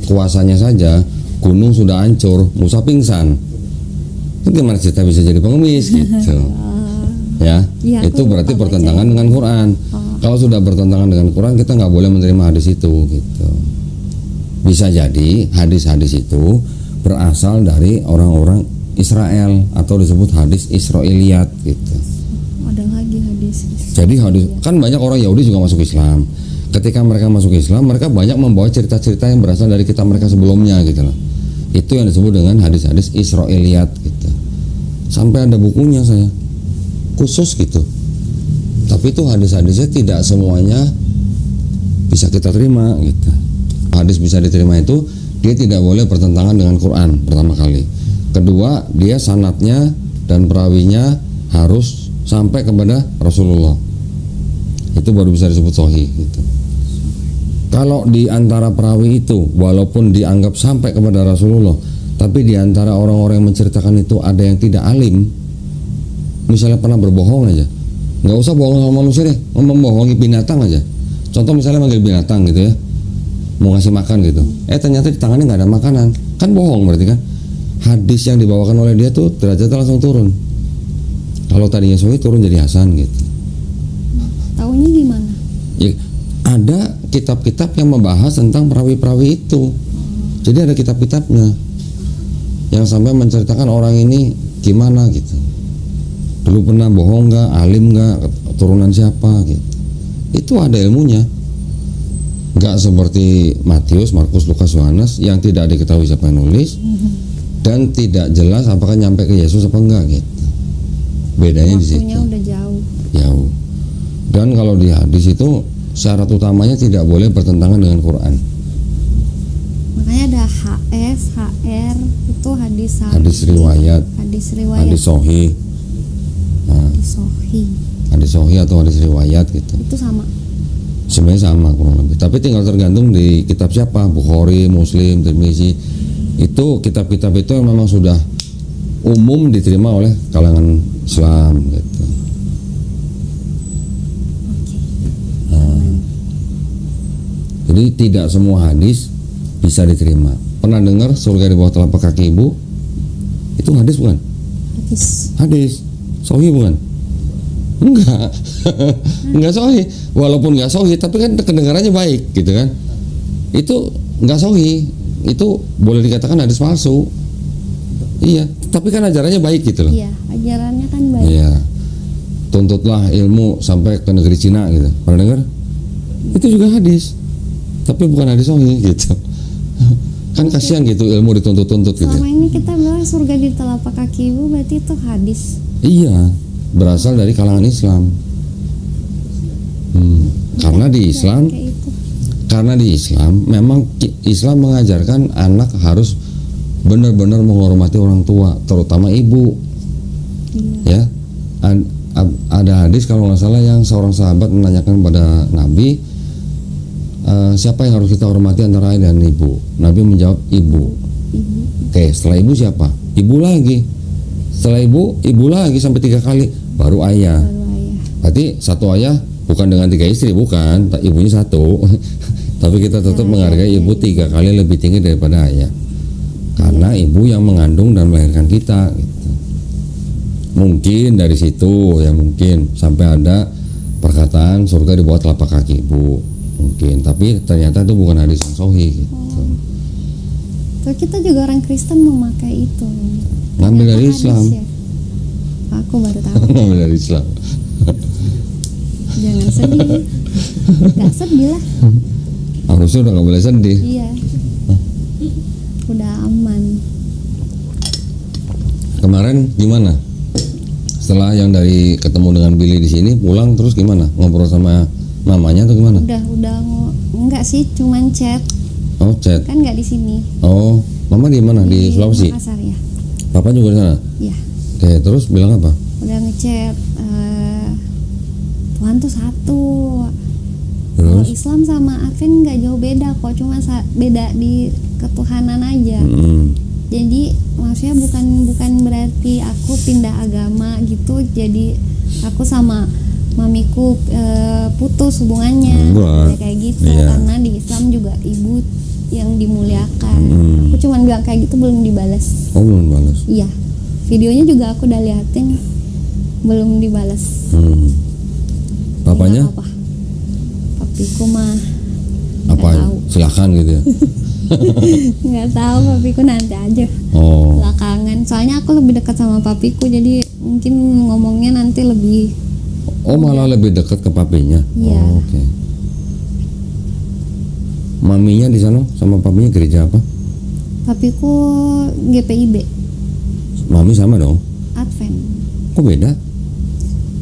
kuasanya saja. Gunung sudah hancur, Musa pingsan. Itu gimana kita bisa jadi pengemis gitu? Ya, itu berarti bertentangan dengan Quran. Kalau sudah bertentangan dengan Quran, kita nggak boleh menerima hadis itu gitu. Bisa jadi hadis-hadis itu berasal dari orang-orang Israel atau disebut hadis Israiliyat gitu. Ada lagi hadis. Jadi hadis, kan banyak orang Yahudi juga masuk Islam. Ketika mereka masuk Islam, mereka banyak membawa cerita-cerita yang berasal dari kitab mereka sebelumnya gitu loh. Itu yang disebut dengan hadis-hadis Israiliyat gitu. Sampai ada bukunya saya khusus gitu. Tapi itu hadis-hadisnya tidak semuanya bisa kita terima gitu. Hadis bisa diterima itu dia tidak boleh bertentangan dengan Quran pertama kali. Kedua, dia sanadnya dan perawinya harus sampai kepada Rasulullah. Itu baru bisa disebut sahih gitu. Kalau di antara perawi itu walaupun dianggap sampai kepada Rasulullah, tapi di antara orang-orang yang menceritakan itu ada yang tidak alim, misalnya pernah berbohong aja, nggak usah bohong sama manusia deh, membohongi binatang aja. Contoh misalnya manggil binatang gitu ya, mau ngasih makan gitu, ternyata di tangannya nggak ada makanan, kan bohong berarti kan. Hadis yang dibawakan oleh dia tuh derajatnya langsung turun. Kalau tadinya sahih turun jadi hasan gitu. Taunya gimana? Ya, ada kitab-kitab yang membahas tentang perawi-perawi itu. Jadi ada kitab-kitabnya yang sampai menceritakan orang ini gimana gitu. Dulu pernah bohong nggak, alim nggak, turunan siapa gitu. Itu ada ilmunya. Nggak seperti Matius, Markus, Lukas, Yohanes yang tidak diketahui siapa yang nulis dan tidak jelas apakah nyampe ke Yesus apa enggak gitu. Bedanya di situ. Waktunya udah jauh. Jauh. Dan kalau di hadis itu syarat utamanya tidak boleh bertentangan dengan Quran. Makanya ada HS, HR itu hadis sahih. Hadis riwayat, Hadis riwayat. hadis sahih. Nah, Hadis sahih. hadis sahih atau hadis riwayat gitu. Itu sama. Sebenarnya sama kurang lebih. Tapi tinggal tergantung di kitab siapa, Bukhari, Muslim, Tirmizi. Itu kitab-kitab itu yang memang sudah umum diterima oleh kalangan Islam gitu. Jadi tidak semua hadis bisa diterima. Pernah dengar surga di bawah telapak kaki ibu? Itu hadis bukan? Hadis. Sahih bukan? Enggak. Enggak sahih. Walaupun enggak sahih, tapi kan kedengarannya baik gitu kan. Itu enggak sahih. Itu boleh dikatakan hadis palsu. Iya, tapi kan ajarannya baik gitu loh. Iya, ajarannya kan baik. Iya. Tuntutlah ilmu sampai ke negeri Cina gitu. Pernah dengar? Itu juga hadis. Tapi bukan hadis sahih gitu. Kan kasihan gitu ilmu dituntut-tuntut gitu. Selama ini kita bilang surga di telapak kaki ibu, berarti itu hadis. Iya, berasal dari kalangan Islam. Karena di Islam, Kayak itu. karena di Islam memang Islam mengajarkan anak harus benar-benar menghormati orang tua, terutama ibu. Iya. Ya, ada hadis kalau nggak salah yang seorang sahabat menanyakan kepada Nabi, siapa yang harus kita hormati antara ayah dan ibu? Nabi menjawab ibu. Oke, setelah ibu siapa? Ibu lagi. Setelah ibu lagi sampai 3 kali, baru ayah. Baru ayah. Berarti satu ayah bukan dengan 3 istri, bukan, ibunya 1. Tapi kita tetap menghargai ibu 3 kali lebih tinggi daripada ayah. Karena ibu yang mengandung dan melahirkan kita gitu. Mungkin dari situ ya, mungkin sampai ada perkataan surga di bawah telapak kaki ibu. Mungkin, tapi ternyata itu bukan hadis yang sahih gitu. Tuh, kita juga orang Kristen memakai itu. Ngambil dari Hadis Islam. ya. Aku baru tahu. Ngambil dari Islam. Jangan sedih. Gak sedih lah. Harusnya udah nggak boleh sedih. Iya. Udah aman. Kemarin gimana? Setelah yang dari ketemu dengan Billy di sini, pulang terus gimana? Ngobrol sama mamanya atau gimana? Udah enggak sih, cuman chat. Oh, chat. Kan nggak di sini. Oh, mama di mana? Di Sulawesi. Makassar ya. Papa juga di sana. Iya. Oke, terus bilang apa? Udah ngechat. Tuhan tuh satu. Terus? Kalau Islam sama Advent nggak jauh beda kok, cuma beda di ketuhanan aja. Jadi maksudnya bukan berarti aku pindah agama gitu, jadi aku sama mamiku putus hubungannya. Enggak. Kayak gitu. Iya. Karena di Islam juga ibu yang dimuliakan. Aku cuman bilang kayak gitu, belum dibalas. Oh, belum balas. Iya, videonya juga aku udah liatin, belum dibalas. Papanya? Apa? Papiku mah Apa? nggak tahu. Silakan gitu ya. Nggak tahu, papiku nanti aja Oh. belakangan. Soalnya aku lebih dekat sama papiku, jadi mungkin ngomongnya nanti lebih. Oh, malah lebih dekat ke papinya. Iya. Oh, oke. Maminya di sana sama papinya gereja apa? Papiku GPIB Mami sama dong. Advent. Kok beda?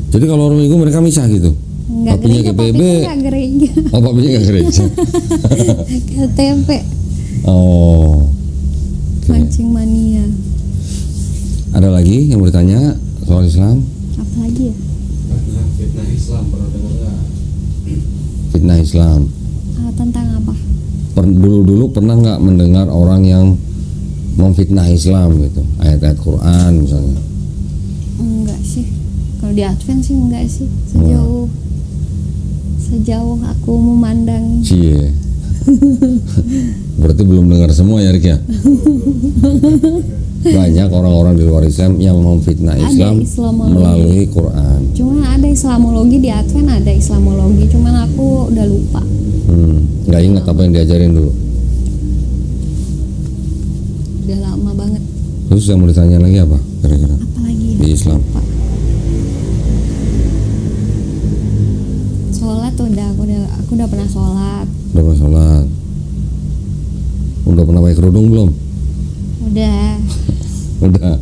Jadi kalau orang minggu mereka misah gitu. Nggak Papinya gereja, GPIB. papiku nggak gereja. Oh, papinya nggak gereja. KTP Oh. Oke. mancing mania. Ada lagi yang mau ditanya soal Islam? Apa lagi ya? Fitnah Islam pernah dengar nggak? Fitnah Islam. Tentang apa? Dulu pernah nggak mendengar orang yang memfitnah Islam gitu, ayat-ayat Quran misalnya? Enggak sih. Kalau di Advent sih enggak sih. Sejauh aku memandang. Cie. Berarti belum dengar semua ya, Rik ya? Banyak orang-orang di luar Islam yang memfitnah Ada Islam Islamologi. melalui Quran. Cuman ada Islamologi di Advent, ada Islamologi. Cuman aku udah lupa. Nggak ingat apa yang diajarin dulu. Udah lama banget. Terus yang mau ditanya lagi apa kira-kira Apa lagi ya? di Islam? Lupa. Sholat aku udah pernah sholat. Udah pernah sholat? Udah pernah pakai kerudung belum? Udah. Udah.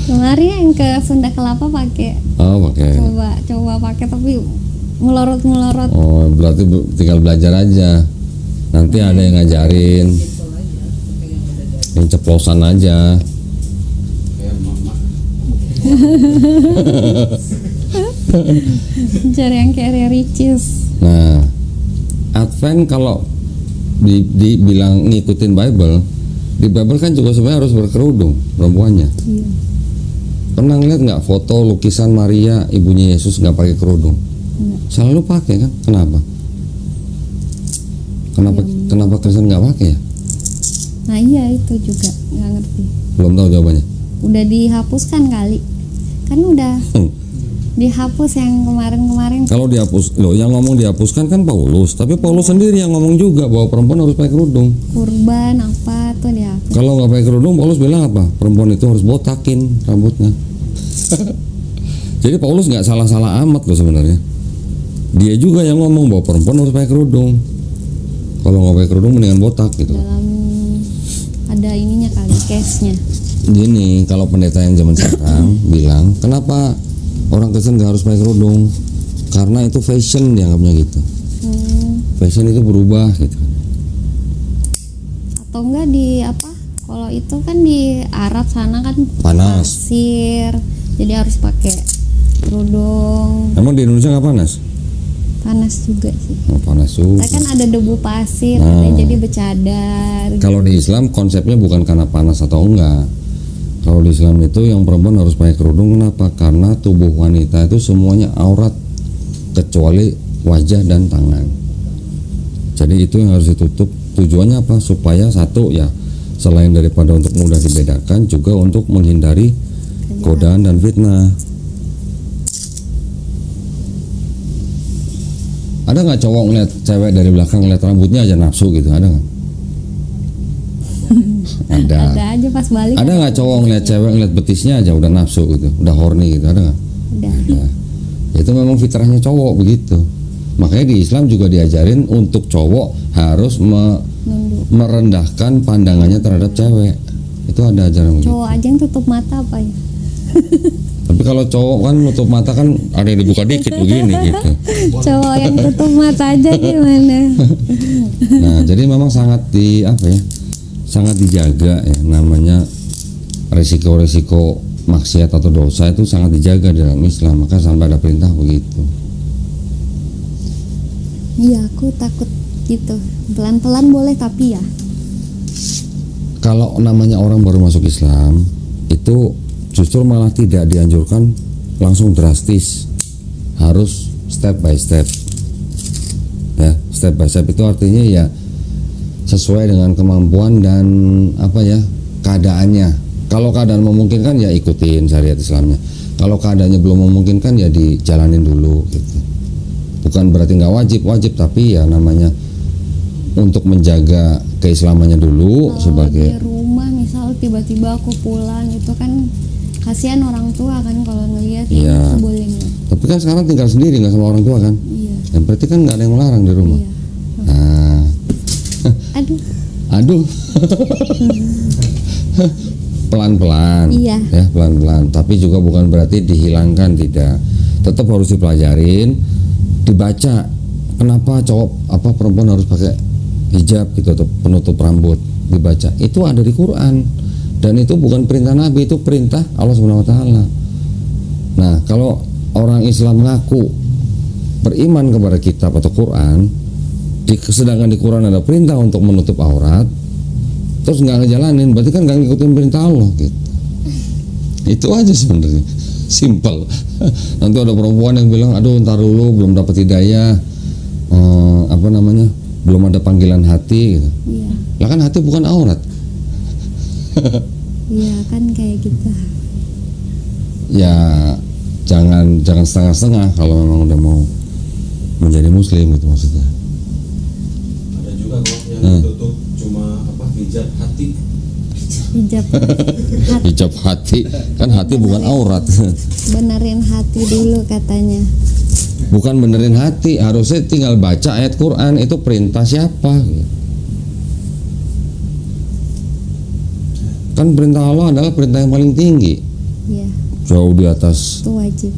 Kemarin yang ke Sunda Kelapa pakai. Oh, pakai. Coba pakai tapi melorot. Oh, berarti tinggal belajar aja. Nanti ada yang ngajarin. Yang ceplosan aja. Kayak mama. Cari yang kayak Ricis. Nah, Advent kalau dibilang ngikutin Bible, di Bible kan juga sebenarnya harus berkerudung perempuannya. Iya. Pernah ngeliat nggak foto lukisan Maria ibunya Yesus nggak pakai kerudung? Enggak. Selalu pakai kan? Kenapa? Kenapa Kristen nggak pakai ya? Nah iya itu juga nggak ngerti. Belum tahu jawabannya. Udah dihapuskan kali, kan udah dihapus yang kemarin-kemarin. Kalau dihapus, loh yang ngomong dihapuskan kan Paulus, tapi Paulus sendiri yang ngomong juga bahwa perempuan harus pakai kerudung. Kurban apa tuh dihapus. Kalau nggak pakai kerudung, Paulus bilang apa? Perempuan itu harus botakin rambutnya. Jadi Paulus nggak salah-salah amat loh sebenarnya. Dia juga yang ngomong bahwa perempuan harus pakai kerudung. Kalau nggak pakai kerudung mendingan botak gitu. Dalam ada ininya kali, case-nya. Gini, kalau pendeta yang zaman sekarang bilang, kenapa orang Kristen nggak harus pakai kerudung? Karena itu fashion, dianggapnya gitu. Fashion itu berubah gitu. Atau enggak di apa? Kalau itu kan di Arab sana kan Panas. pasir, jadi harus pakai kerudung. Emang di Indonesia nggak panas? Panas juga sih. Oh, panas juga. Tapi kan ada debu pasir, Nah. ada jadi bercadar. Kalau di Islam konsepnya bukan karena panas atau enggak. Kalau di Islam itu yang perempuan harus pakai kerudung, kenapa? Karena tubuh wanita itu semuanya aurat kecuali wajah dan tangan. Jadi itu yang harus ditutup. Tujuannya apa? Supaya satu ya, selain daripada untuk mudah dibedakan, juga untuk menghindari godaan dan fitnah. Ada nggak cowok ngeliat cewek dari belakang ngeliat rambutnya aja nafsu gitu? Ada nggak? Ada. Ada aja pas balik. Ada nggak cowok ngeliat cewek ngeliat betisnya aja udah nafsu gitu, udah horny gitu? Ada nggak? Udah. Ya. Itu memang fitrahnya cowok begitu. Makanya di Islam juga diajarin untuk cowok harus Nunduk. merendahkan pandangannya terhadap cewek. Itu ada ajaran begitu. Cowok aja yang tutup mata apa ya? Tapi kalau cowok kan nutup mata kan ada yang dibuka dikit begini gitu. Cowok yang tutup mata aja gimana? Nah, jadi memang sangat sangat dijaga ya, namanya resiko-resiko maksiat atau dosa itu sangat dijaga dalam Islam, maka sampai ada perintah begitu. Iya, aku takut gitu. Pelan-pelan boleh tapi ya. Kalau namanya orang baru masuk Islam itu justru malah tidak dianjurkan langsung drastis, harus step by step. Ya, step by step itu artinya ya sesuai dengan kemampuan dan keadaannya. Kalau keadaan memungkinkan ya ikutin syariat Islamnya. Kalau keadaannya belum memungkinkan ya dijalanin dulu gitu. Bukan berarti nggak wajib, tapi ya namanya untuk menjaga keislamannya dulu Kalau sebagai di rumah misal tiba-tiba aku pulang itu kan kasihan orang tua kan kalau ngelihat Iya. itu boleh nggak? Tapi kan sekarang tinggal sendiri nggak sama orang tua kan? Iya. Dan berarti kan nggak ada yang melarang di rumah. Iya. Nah, Aduh. pelan-pelan. Iya. Ya, pelan-pelan. Tapi juga bukan berarti dihilangkan, tidak. Tetap harus dipelajarin, dibaca. Kenapa perempuan harus pakai hijab gitu atau penutup rambut? Dibaca. Itu ada di Quran. Dan itu bukan perintah Nabi, itu perintah Allah Subhanahu wa taala. Nah, kalau orang Islam ngaku beriman kepada kitab atau Quran, sedangkan di Quran ada perintah untuk menutup aurat, terus nggak ngejalanin, berarti kan nggak ngikutin perintah Allah gitu. Itu aja sebenarnya, simple. Nanti ada perempuan yang bilang, aduh ntar dulu belum dapat hidayah, belum ada panggilan hati gitu. Iya. Lah kan hati bukan aurat. Iya kan kayak gitu. Ya jangan setengah-setengah kalau memang udah mau menjadi muslim gitu maksudnya. Ada juga kok yang ditutup cuma hijab hati. Hijab Hijab hati, kan hati bukan aurat. benerin hati dulu katanya. Bukan benerin hati, harusnya tinggal baca ayat Quran, itu perintah siapa? Kan perintah Allah adalah perintah yang paling tinggi, Iya, jauh di atas. itu wajib.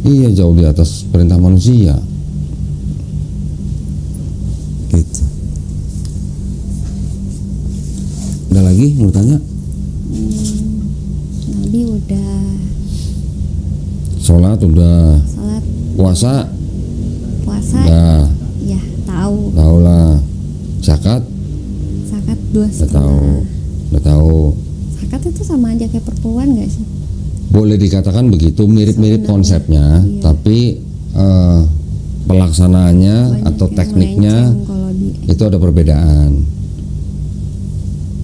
Iya, jauh di atas perintah manusia. Gitu. Ada lagi mau tanya? Nabi udah, Sholat udah, salat, puasa puasa, udah, ya tahu. tahu lah. Zakat Zakat udah tahu, 2,5. udah tahu. Zakat itu sama aja kayak perpuluhan nggak sih? Boleh dikatakan begitu, mirip-mirip Sebenarnya, konsepnya, iya. tapi pelaksanaannya Banyak atau yang tekniknya melenceng kalau di Itu ada perbedaan.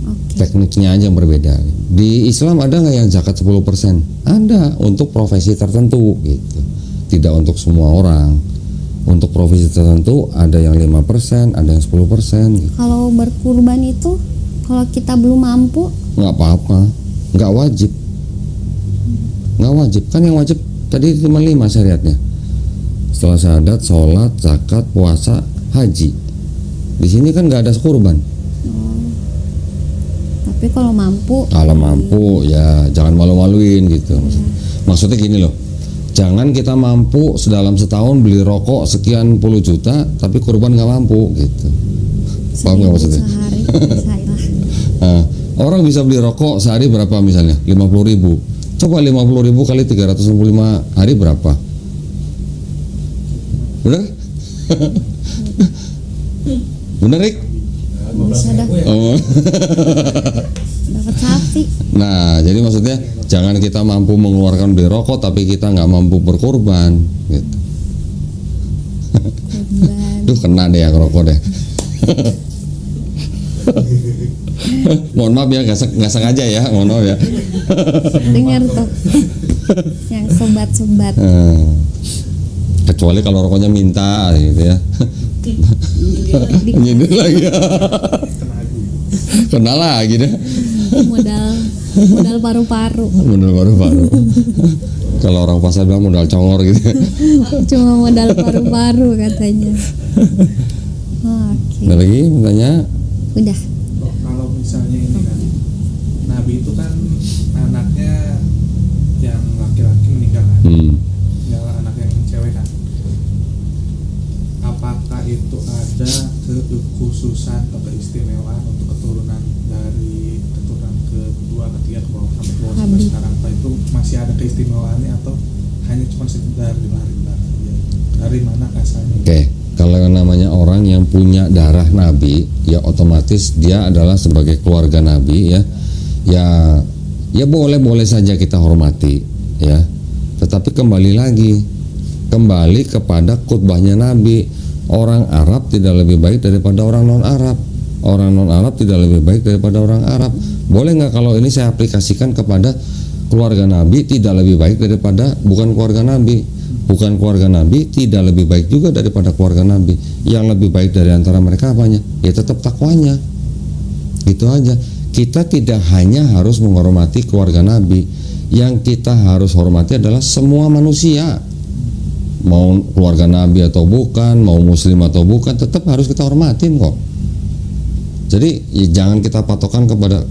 Oke. Tekniknya aja yang berbeda. Di Islam ada nggak yang zakat 10%? Ada, untuk profesi tertentu gitu. Tidak untuk semua orang. Untuk profesi tertentu ada yang 5%, ada yang 10% gitu. Kalau berkurban itu kalau kita belum mampu, Nggak apa-apa, nggak wajib. Nggak wajib, kan yang wajib tadi cuma 5 syariatnya. Setelah syahadat, sholat, zakat, puasa, haji. Di sini kan nggak ada kurban. tapi kalau mampu Kalau mampu ya jangan malu-maluin gitu. Maksudnya gini loh, jangan kita mampu dalam setahun beli rokok sekian puluh juta tapi kurban nggak mampu gitu. Paham nggak maksudnya? sehari bisa lah. Nah, orang bisa beli rokok sehari berapa misalnya? 50.000. Coba 50.000 kali 365 hari berapa? Bener? Bener, Rik? Bisa dah Oh. dapat sapi. Nah, jadi maksudnya jangan kita mampu mengeluarkan beli rokok tapi kita nggak mampu berkorban gitu. Kurban. Duh, kena deh yang rokok deh. Mohon maaf ya, nggak sengaja ya, mohon maaf ya. Dengar tuh yang sobat-sobat. Kecuali kalau rokoknya minta gitu ya. Nyindir lagi ya. Kena lagi deh. modal paru-paru. Modal baru-baru. Kalau orang pasar bilang modal congor gitu. Cuma modal paru-paru katanya. Oke. Ada lagi tanya? Udah. Kalau misalnya ini kan Nabi itu kan anaknya yang laki-laki meninggal kan, tinggal anak yang cewek kan. Apakah itu ada kekhususan atau keistimewaan untuk keturunan dari keturunan kedua, ketiga, ke bawah sampai ke bawah sampai Habis. sekarang? Apa itu masih ada keistimewaannya atau hanya cuma sekedar dilar-dilar saja? Dari mana asalnya? Oke, kalau yang namanya orang yang punya darah Nabi, ya otomatis dia adalah sebagai keluarga Nabi ya. Ya boleh-boleh saja kita hormati ya. Tetapi kembali kepada khutbahnya Nabi. Orang Arab tidak lebih baik daripada orang non-Arab. Orang non-Arab tidak lebih baik daripada orang Arab. Boleh nggak kalau ini saya aplikasikan kepada keluarga Nabi tidak lebih baik daripada bukan keluarga Nabi? Bukan keluarga Nabi tidak lebih baik juga daripada keluarga Nabi. Yang lebih baik dari antara mereka apanya? Ya tetap takwanya. Itu aja. Kita tidak hanya harus menghormati keluarga Nabi. Yang kita harus hormati adalah semua manusia. Mau keluarga Nabi atau bukan, mau muslim atau bukan, tetap harus kita hormatin kok. Jadi ya jangan kita patokan kepada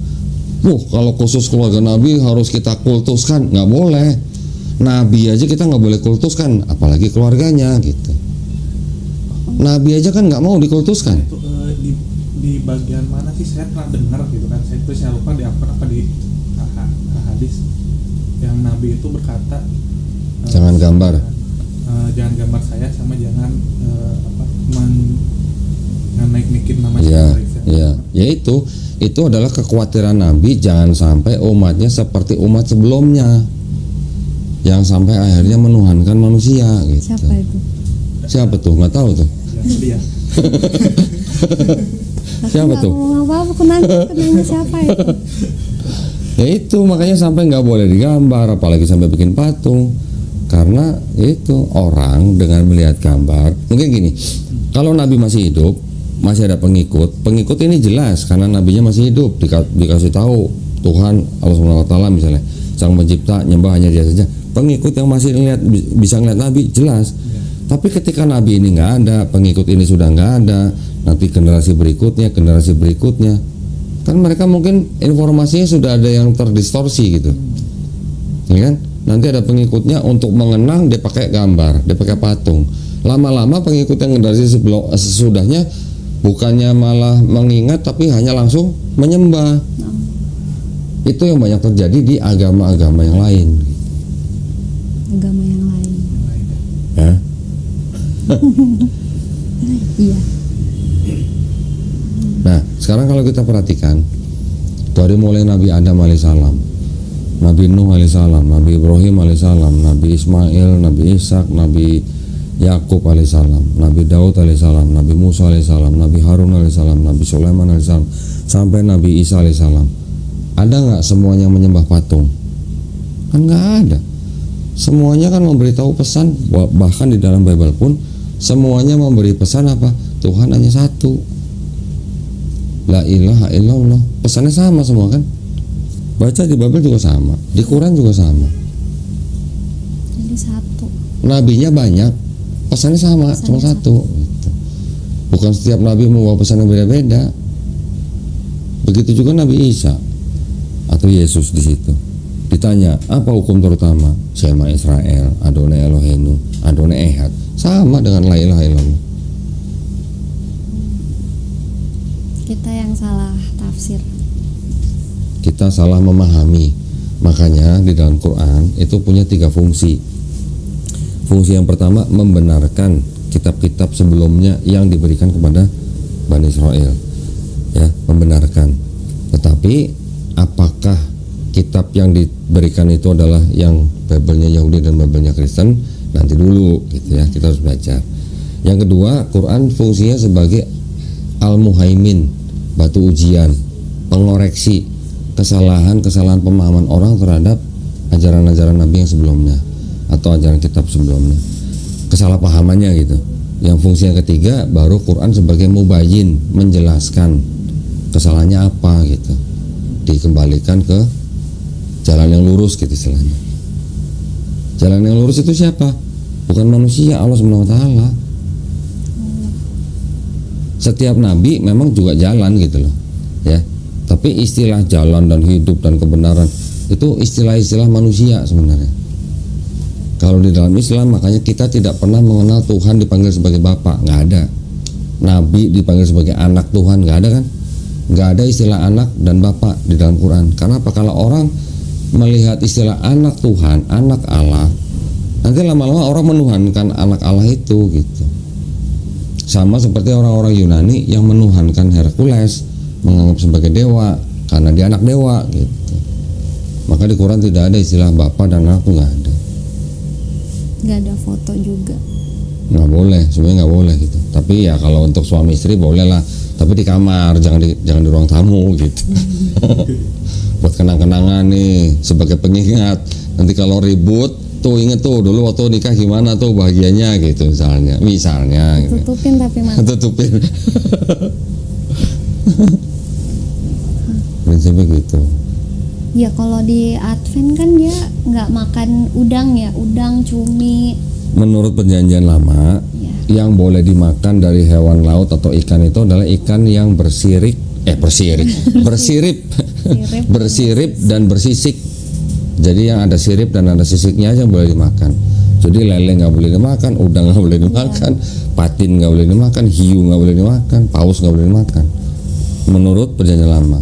kalau khusus keluarga Nabi harus kita kultuskan. Nggak boleh. Nabi aja kita nggak boleh kultuskan, apalagi keluarganya gitu. Nabi aja kan nggak mau dikultuskan. Itu di bagian mana sih saya pernah dengar gitu kan? Saya lupa di apa di hadis yang Nabi itu berkata Jangan gambar. Jangan gambar saya sama jangan naik-naikin nama Ya, saya. ya itu adalah kekhawatiran Nabi jangan sampai umatnya seperti umat sebelumnya yang sampai akhirnya menuhankan manusia gitu. Siapa itu? Siapa tuh? Nggak tahu tuh. Dia. Siapa tuh? Apa-apa kenanya siapa itu? Ya itu makanya sampai nggak boleh digambar, apalagi sampai bikin patung. Karena itu orang dengan melihat gambar, mungkin gini, kalau Nabi masih hidup, masih ada pengikut ini jelas karena nabinya masih hidup, dikasih tahu Tuhan Allah SWT misalnya, Sang Pencipta, nyembah hanya Dia saja. Pengikut yang masih bisa ngeliat Nabi jelas. Tapi ketika Nabi ini nggak ada, pengikut ini sudah nggak ada, nanti generasi berikutnya, kan mereka mungkin informasinya sudah ada yang terdistorsi gitu, ya kan? Nanti ada pengikutnya untuk mengenang dia pakai gambar, dia pakai patung. Lama-lama pengikut yang generasi sesudahnya bukannya malah mengingat tapi hanya langsung menyembah. Itu yang banyak terjadi di agama-agama yang lain. Agama yang lain. Ya. Iya. Nah, sekarang kalau kita perhatikan dari mulai Nabi Adam alaihissalam, Nabi Nuh alaihissalam, Nabi Ibrahim alaihissalam, Nabi Ismail, Nabi Ishak, Nabi Yakub alaihissalam, Nabi Daud alaihissalam, Nabi Musa alaihissalam, Nabi Harun alaihissalam, Nabi Sulaiman alaihissalam, sampai Nabi Isa alaihissalam. Ada nggak semuanya menyembah patung? Kan nggak ada. Semuanya kan memberitahu pesan, bahkan di dalam Bible pun semuanya memberi pesan apa? Tuhan hanya satu. La ilaha illallah. Pesannya sama semua kan? Baca di Bible juga sama, di Quran juga sama. Jadi satu. Nabinya banyak, pesannya sama, cuma satu. Gitu. Bukan setiap nabi membawa pesan yang beda-beda. Begitu juga Nabi Isa atau Yesus di situ. Ditanya, apa hukum terutama? Shema Israel, Adonai Eloheinu, Adonai Ehad. Sama dengan la ilaha illallah. Kita yang salah tafsir. Kita salah memahami. Makanya di dalam Quran itu punya 3 fungsi. Fungsi yang pertama membenarkan kitab-kitab sebelumnya yang diberikan kepada Bani Israel, ya, membenarkan. Tetapi apakah kitab yang diberikan itu adalah yang Bible-nya Yahudi dan Bible-nya Kristen? Nanti dulu, gitu ya, kita harus belajar. Yang kedua, Quran fungsinya sebagai al-muhaimin, batu ujian, pengoreksi kesalahan-kesalahan pemahaman orang terhadap ajaran-ajaran Nabi yang sebelumnya atau ajaran kitab sebelumnya, kesalahpahamannya gitu. Yang fungsi yang ketiga baru Quran sebagai mubayyin, menjelaskan kesalahannya apa gitu, dikembalikan ke jalan yang lurus gitu istilahnya. Jalan yang lurus itu siapa? Bukan manusia, Allah SWT. Setiap nabi memang juga jalan gitu loh, ya. Tapi istilah jalan dan hidup dan kebenaran itu istilah-istilah manusia sebenarnya. Kalau di dalam Islam makanya kita tidak pernah mengenal Tuhan dipanggil sebagai Bapak, nggak ada. Nabi dipanggil sebagai anak Tuhan, nggak ada kan? Nggak ada istilah anak dan Bapak di dalam Quran. Karena apa? Kalau orang melihat istilah anak Tuhan, anak Allah, nanti lama-lama orang menuhankan anak Allah itu gitu. Sama seperti orang-orang Yunani yang menuhankan Hercules, menganggap sebagai dewa karena dia anak dewa gitu. Maka di Quran tidak ada istilah Bapak dan anak, nggak ada. Nggak ada foto juga. Nggak boleh, sebenarnya nggak boleh gitu. Tapi ya kalau untuk suami istri boleh lah, tapi di kamar, jangan di ruang tamu gitu. Buat kenang-kenangan nih, sebagai pengingat. Nanti kalau ribut, tuh inget tuh dulu waktu nikah gimana tuh bahagianya gitu misalnya gitu. Tutupin tapi mati. Tutupin. Prinsipnya gitu. Ya kalau di Advent kan dia nggak makan udang ya, udang, cumi. Menurut perjanjian lama, Ya. yang boleh dimakan dari hewan laut atau ikan itu adalah ikan yang bersirip dan bersisik. Jadi yang ada sirip dan ada sisiknya aja yang boleh dimakan. Jadi lele nggak boleh dimakan, udang nggak boleh dimakan, patin nggak boleh dimakan, hiu nggak boleh dimakan, paus nggak boleh dimakan. Menurut perjanjian lama.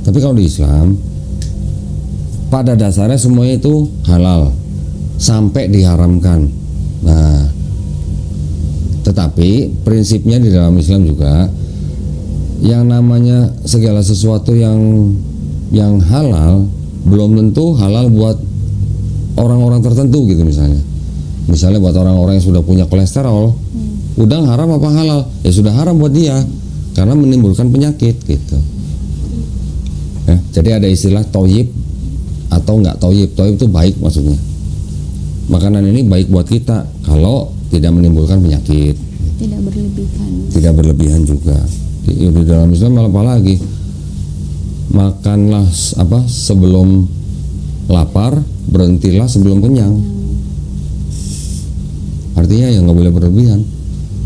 Tapi kalau di Islam, pada dasarnya semuanya itu halal sampai diharamkan. Nah, tetapi prinsipnya di dalam Islam juga yang namanya segala sesuatu yang halal belum tentu halal buat orang-orang tertentu gitu misalnya. Misalnya buat orang-orang yang sudah punya kolesterol, udang haram apa halal? Ya sudah haram buat dia karena menimbulkan penyakit gitu. Ya, jadi ada istilah toyib atau enggak toyib. Toyib itu baik maksudnya. Makanan ini baik buat kita kalau tidak menimbulkan penyakit. Tidak berlebihan. Tidak berlebihan juga. Di dalam Islam apa lagi? Makanlah sebelum lapar, berhentilah sebelum kenyang. Artinya ya nggak boleh berlebihan.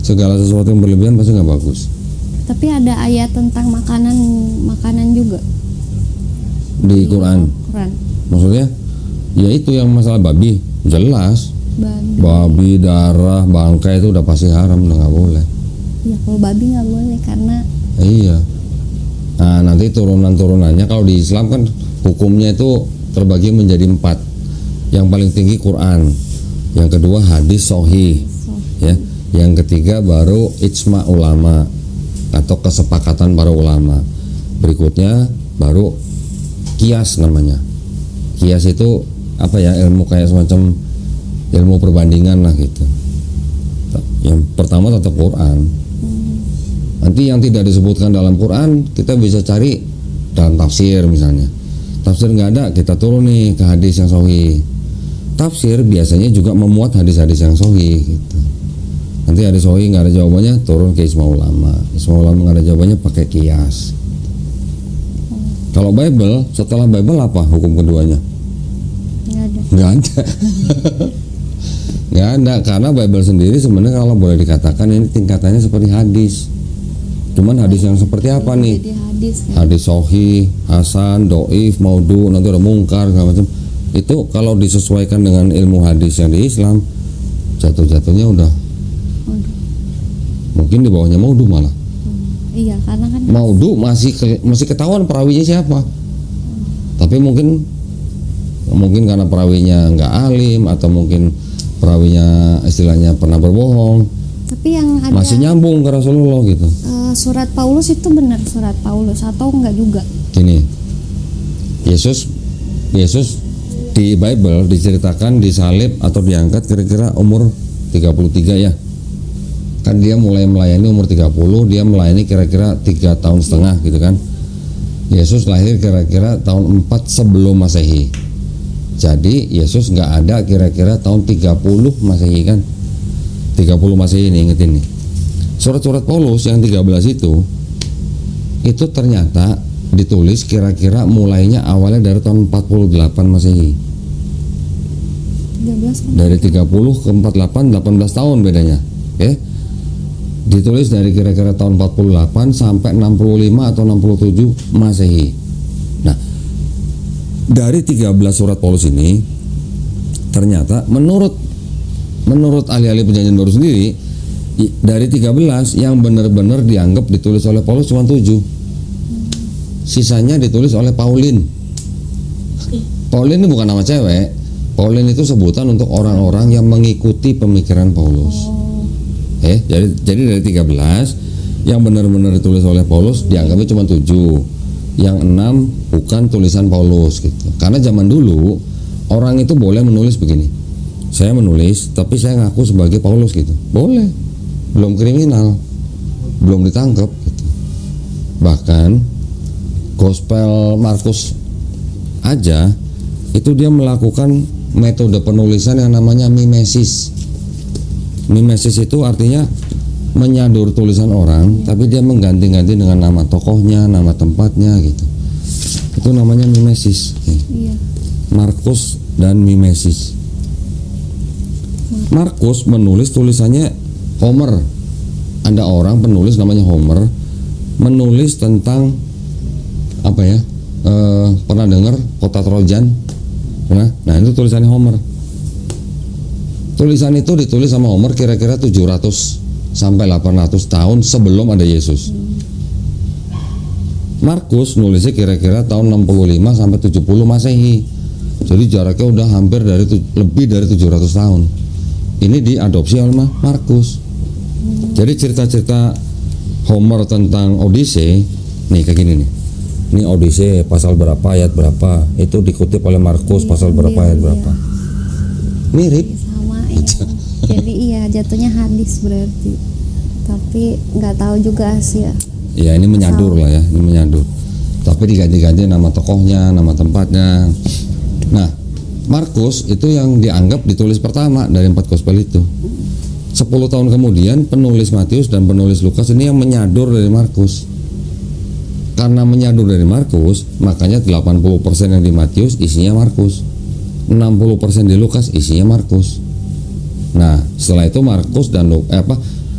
Segala sesuatu yang berlebihan pasti nggak bagus. Tapi ada ayat tentang makanan juga Di Quran. Maksudnya? Ya itu yang masalah babi, jelas. Babi, darah, bangkai itu udah pasti haram, udah nggak boleh. Ya kalau babi nggak boleh karena. Iya. Nah nanti turunan-turunannya kalau di Islam kan hukumnya itu terbagi menjadi 4. Yang paling tinggi Quran, yang kedua hadis sahih, ya. Yang ketiga baru ijma ulama atau kesepakatan para ulama. Berikutnya baru kias namanya. Kias itu apa ya, ilmu kayak semacam ilmu perbandingan lah gitu. Yang pertama tetap Quran. Nanti yang tidak disebutkan dalam Quran kita bisa cari dalam tafsir misalnya. Tafsir nggak ada, kita turun nih ke hadis yang sahih. Tafsir biasanya juga memuat hadis-hadis yang sahih gitu. Nanti hadis sahih nggak ada jawabannya, turun ke ijma ulama. Ijma ulama nggak ada jawabannya, pakai qiyas. Kalau Bible, setelah Bible apa hukum keduanya? Nggak ada. Nggak ada, karena Bible sendiri sebenarnya kalau boleh dikatakan ini tingkatannya seperti hadis. Cuman hadis yang seperti apa nih? Jadi hadis kan? Hadis sahih, hasan, doif, maudhu, nanti ada mungkar segala macam. Itu kalau disesuaikan dengan ilmu hadis yang di Islam, jatuh-jatuhnya udah mungkin di bawahnya maudhu malah. Iya, karena kan Maudhu masih ketahuan perawinya siapa. Tapi mungkin karena perawinya nggak alim atau mungkin perawinya istilahnya pernah berbohong, tapi yang ada masih nyambung ke Rasulullah gitu. Surat Paulus itu benar surat Paulus atau enggak juga? Gini, Yesus di Bible diceritakan disalib atau diangkat kira-kira umur 33 ya. Kan dia mulai melayani umur 30, dia melayani kira-kira 3 tahun setengah gitu kan. Yesus lahir kira-kira tahun 4 sebelum Masehi. Jadi Yesus nggak ada kira-kira tahun 30 Masehi kan. 30 Masehi ini, ingetin nih. Surat-surat Paulus yang 13 itu ternyata ditulis kira-kira mulainya awalnya dari tahun 48 Masehi. 13 kan? Dari 30 ke 48, 18 tahun bedanya. Oke. Ditulis dari kira-kira tahun 48 sampai 65 atau 67 Masehi. Nah, dari 13 surat Paulus ini ternyata menurut ahli-ahli perjanjian baru sendiri, dari 13 yang benar-benar dianggap ditulis oleh Paulus cuma 7. Sisanya ditulis oleh Paulin. Paulin ini bukan nama cewek. Paulin itu sebutan untuk orang-orang yang mengikuti pemikiran Paulus. Jadi dari 13 yang benar-benar ditulis oleh Paulus dianggapnya cuma 7. Yang 6 bukan tulisan Paulus gitu. Karena zaman dulu orang itu boleh menulis begini. Saya menulis tapi saya ngaku sebagai Paulus gitu. Boleh. Belum kriminal. Belum ditangkap gitu. Bahkan Gospel Markus aja itu dia melakukan metode penulisan yang namanya mimesis. Mimesis itu artinya menyadur tulisan orang, tapi dia mengganti-ganti dengan nama tokohnya, nama tempatnya gitu. Itu namanya mimesis. Iya. Markus dan mimesis. Markus menulis tulisannya Homer. Ada orang penulis namanya Homer menulis tentang apa ya? Pernah dengar kota Trojan? Pernah? Nah, itu tulisannya Homer. Tulisan itu ditulis sama Homer kira-kira 700 sampai 800 tahun sebelum ada Yesus. Markus nulisnya kira-kira tahun 65 sampai 70 Masehi. Jadi jaraknya udah hampir lebih dari 700 tahun. Ini diadopsi oleh Markus. Jadi cerita-cerita Homer tentang Odyssey nih kayak gini nih. Ini Odyssey pasal berapa ayat berapa, itu dikutip oleh Markus pasal berapa ayat berapa. Mirip. Ya. Jadi iya jatuhnya hadis berarti, tapi nggak tahu juga sih ya. Ya ini menyadur lah ya, ini menyadur. Tapi diganti-ganti nama tokohnya, nama tempatnya. Nah, Markus itu yang dianggap ditulis pertama dari 4 gospel itu. 10 tahun kemudian penulis Matius dan penulis Lukas ini yang menyadur dari Markus. Karena menyadur dari Markus, makanya 80% yang di Matius isinya Markus, 60% di Lukas isinya Markus. Nah, setelah itu Markus dan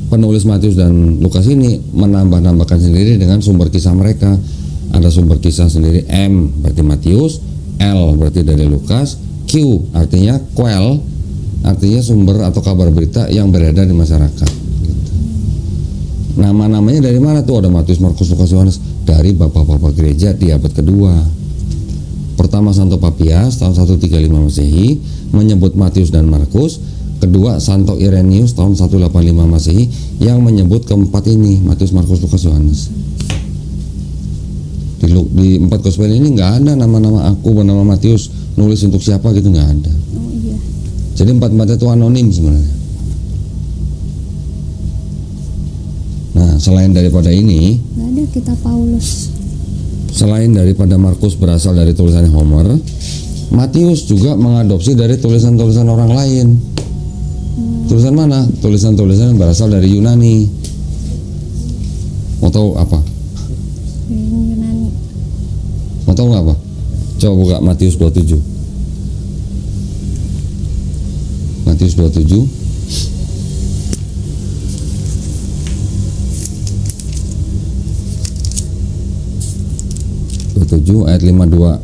penulis Matius dan Lukas ini menambah-nambahkan sendiri dengan sumber kisah mereka. Ada sumber kisah sendiri, M berarti Matius, L berarti dari Lukas, Q artinya quell, artinya sumber atau kabar berita yang beredar di masyarakat. Gitu. Nama-namanya dari mana tuh? Ada Matius, Markus, Lukas, Yohanes. Dari bapak-bapak gereja di abad kedua. Pertama Santo Papias tahun 135 Masehi menyebut Matius dan Markus. Kedua Santo Irenaeus tahun 185 Masehi yang menyebut keempat ini, Matius, Markus, Lukas, Yohanes. Di 4 gospel ini nggak ada nama-nama aku bernama Matius nulis untuk siapa gitu, nggak ada. Oh iya. Jadi 4-4 itu anonim sebenarnya. Nah, selain daripada ini, Nggak ada kitab Paulus. selain daripada Markus berasal dari tulisan Homer, Matius juga mengadopsi dari tulisan-tulisan orang lain. Tulisan mana? Tulisan-tulisan yang berasal dari Yunani. Mau tahu apa? Yang Yunani. Mau tahu nggak apa? Coba buka Matius 27. Matius 27. Ayat 52.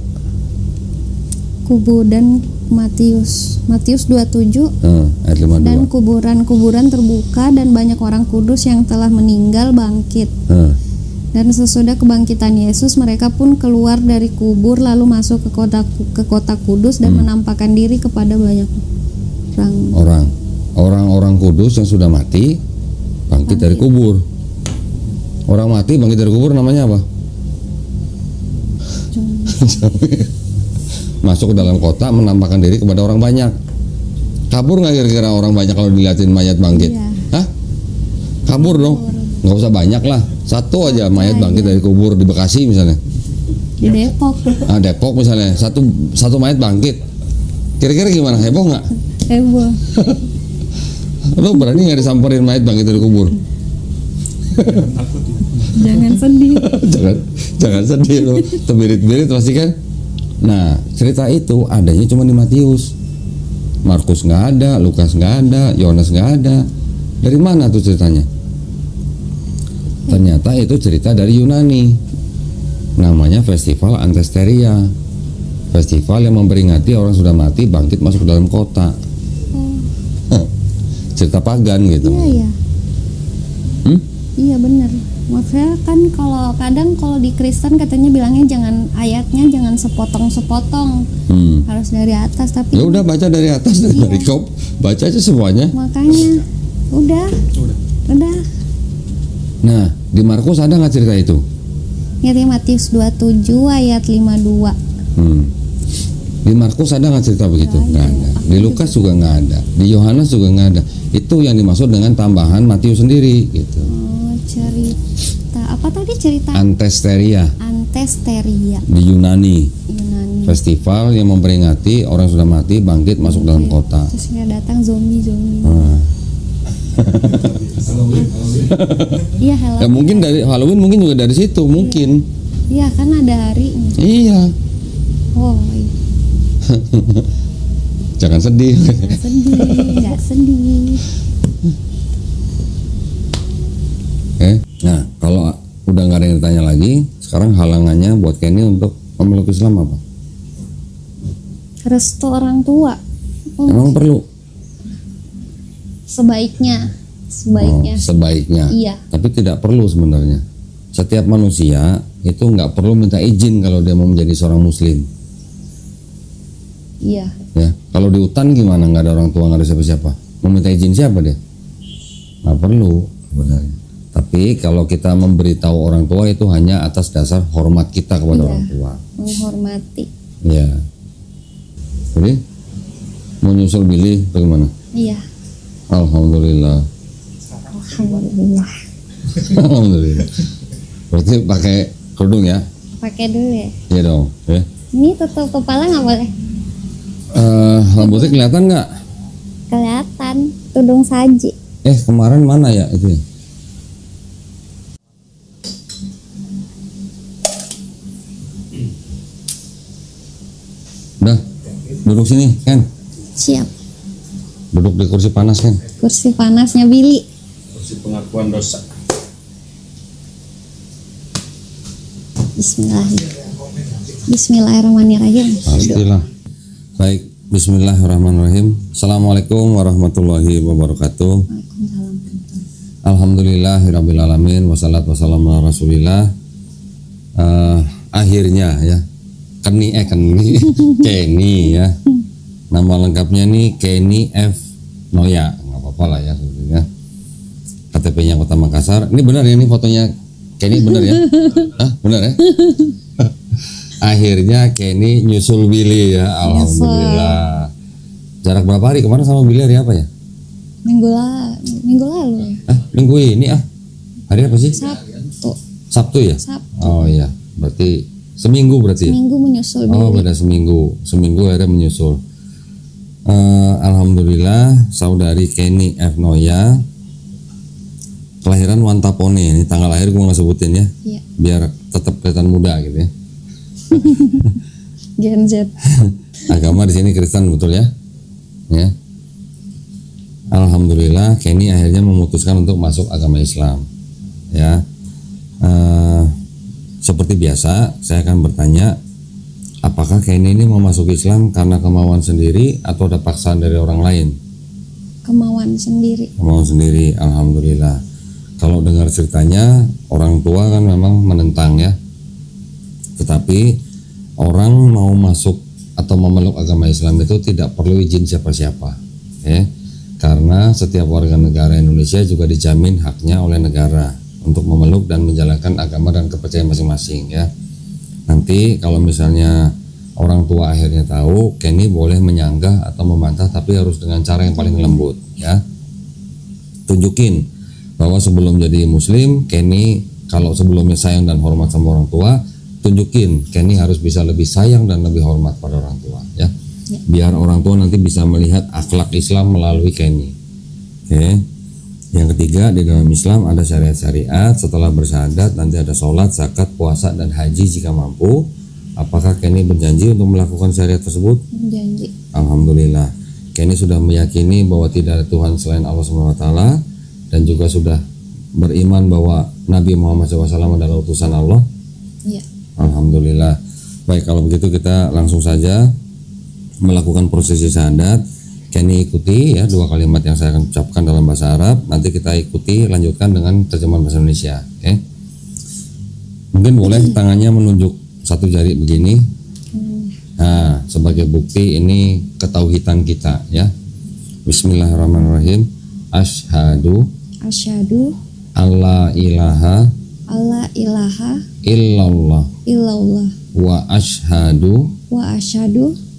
Kubu dan Matius 27 Ayat 52. dan kuburan-kuburan terbuka dan banyak orang kudus yang telah meninggal bangkit. Dan sesudah kebangkitan Yesus mereka pun keluar dari kubur lalu masuk ke kota kudus dan menampakkan diri kepada banyak Orang-orang kudus yang sudah mati bangkit dari kubur. Orang mati bangkit dari kubur namanya apa? Masuk ke dalam kota menampakkan diri kepada orang banyak. Kabur nggak kira-kira orang banyak kalau dilihatin mayat bangkit? Iya. Hah? Kabur dong. Nggak usah banyak lah. Satu aja mayat bangkit dari kubur di Bekasi misalnya. di Depok. Depok misalnya satu mayat bangkit. Kira-kira gimana? Heboh nggak? Heboh. Lo berani nggak disamperin mayat bangkit dari kubur? Takut ya. Jangan sedih. jangan sedih lo. Terbirit-birit pasti kan. Nah, cerita itu adanya cuma di Matius. Markus nggak ada, Lukas nggak ada, Yohanes nggak ada. Dari mana tuh ceritanya? Ternyata itu cerita dari Yunani. Namanya Festival Antesteria. Festival yang memperingati orang sudah mati bangkit masuk ke dalam kota. Cerita pagan gitu. Iya. Iya benar. Maksudnya kan kalau di Kristen katanya bilangnya ayatnya jangan sepotong-sepotong. Harus dari atas, tapi Ya udah baca dari atas dari kop, baca aja semuanya. makanya udah. Nah, di Markus ada nggak cerita itu? Ya di Matius 27 ayat 52. Di Markus ada nggak cerita begitu? Nggak ada. Di Lukas juga nggak ada. Di Yohanes juga nggak ada. Itu yang dimaksud dengan tambahan Matius sendiri gitu. Cerita apa tadi cerita? Antesteria Antesteria di Yunani. Yunani. Festival yang memperingati orang sudah mati bangkit masuk dalam kota. Terus nggak datang zombie. Iya Ya mungkin dari Halloween mungkin juga dari situ mungkin. Iya kan ada harinya. Iya. Oh iya. Jangan sedih. Nggak sedih. Nah kalau udah nggak ada yang ditanya lagi, sekarang halangannya buat Kenny untuk memeluk Islam apa? Restu orang tua. Emang perlu? Sebaiknya. Sebaiknya. Iya. Tapi tidak perlu sebenarnya. Setiap manusia itu nggak perlu minta izin kalau dia mau menjadi seorang Muslim. Iya. Ya, kalau di hutan gimana? Nggak ada orang tua, nggak ada siapa-siapa. Mau minta izin siapa dia? Nggak perlu sebenarnya. Tapi kalau kita memberitahu orang tua itu hanya atas dasar hormat kita kepada orang tua. Menghormati. Ya. Jadi mau nyusul Billy bagaimana? Iya. Alhamdulillah. Alhamdulillah. Berarti pakai kerudung ya? Pakai dulu ya. Iya dong. Ya. Ini tutup kepala nggak boleh. Rambutnya kelihatan nggak? Kelihatan. Tudung saji. Kemarin mana ya itu? Ya? Udah, duduk sini Ken. Siap. Duduk di kursi panas Ken. Kursi panasnya Billy. Kursi pengakuan dosa. Bismillahirrahmanirrahim. Pastilah. Baik, bismillahirrahmanirrahim. Assalamualaikum warahmatullahi wabarakatuh. Waalaikumsalam. Alhamdulillahirrabbilalamin. Wassalatu wassalamu ala rasulillah. Akhirnya ya Kenny Kenny ya. Nama lengkapnya nih Kenny F. Noya. Nggak apa-apa lah ya sebetulnya. KTP-nya Kota Makassar. Ini benar ya, ini fotonya Kenny benar ya? Hah, benar ya? Akhirnya Kenny nyusul Billy ya, alhamdulillah. Jarak berapa hari kemarin sama Billy hari apa ya? Minggu lalu. Minggu ini Hari apa sih? Sabtu. Sabtu ya? Sabtu. Oh iya, berarti seminggu berarti ya? Seminggu menyusul Oh, baby. beda seminggu akhirnya menyusul. Alhamdulillah, saudari Kenny F. Noya, kelahiran Wantapone. Ini tanggal lahir gue nggak sebutin ya, Iya. biar tetap kelihatan muda gitu ya. Gen Z. Agama di sini Kristen betul ya? Ya. Alhamdulillah, Kenny akhirnya memutuskan untuk masuk agama Islam. Ya. Seperti biasa, saya akan bertanya, apakah Kenny ini mau masuk Islam karena kemauan sendiri atau ada paksaan dari orang lain? Kemauan sendiri. Kemauan sendiri, alhamdulillah. Kalau dengar ceritanya, orang tua kan memang menentang ya. Tetapi orang mau masuk atau memeluk agama Islam itu tidak perlu izin siapa-siapa, ya. Karena setiap warga negara Indonesia juga dijamin haknya oleh negara untuk memeluk dan menjalankan agama dan kepercayaan masing-masing ya. Nanti kalau misalnya orang tua akhirnya tahu, Kenny boleh menyanggah atau membantah, tapi harus dengan cara yang paling lembut ya. Tunjukin bahwa sebelum jadi muslim, Kenny kalau sebelumnya sayang dan hormat sama orang tua, tunjukin Kenny harus bisa lebih sayang dan lebih hormat pada orang tua ya. Biar orang tua nanti bisa melihat akhlak Islam melalui Kenny. Oke. Yang ketiga, di dalam Islam ada syariat-syariat. Setelah bersyahadat nanti ada sholat, zakat, puasa, dan haji jika mampu. Apakah Kenny berjanji untuk melakukan syariat tersebut? Janji. Alhamdulillah, Kenny sudah meyakini bahwa tidak ada Tuhan selain Allah SWT, dan juga sudah beriman bahwa Nabi Muhammad SAW adalah utusan Allah. Iya. Alhamdulillah. Baik, kalau begitu kita langsung saja melakukan prosesi syahadat. Kenny ikuti ya 2 kalimat yang saya akan ucapkan dalam bahasa Arab. Nanti kita ikuti lanjutkan dengan terjemahan bahasa Indonesia. Oke? Mungkin boleh tangannya menunjuk 1 jari begini. Nah, sebagai bukti ini ketauhidan kita ya. Bismillahirrahmanirrahim. Asyhadu alla ilaha illallah wa asyhadu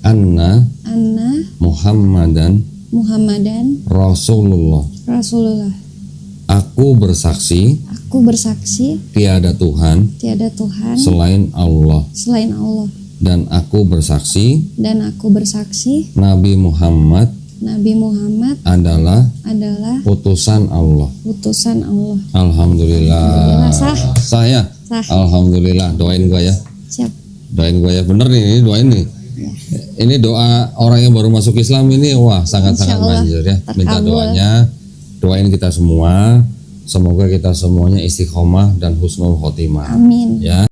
anna Muhammadan Rasulullah. Aku bersaksi tiada Tuhan selain Allah, dan aku bersaksi Nabi Muhammad adalah utusan Allah. Alhamdulillah. Sah ya? Sah. Alhamdulillah. Doain gua ya. Siap. Doain gua ya. Bener nih, ini doain nih. Ini doa orang yang baru masuk Islam ini, wah sangat-sangat Insyaallah manjur ya. Minta terkabul. doanya, doain kita semua. Semoga kita semuanya istiqomah dan husnul khotimah. Amin. Ya.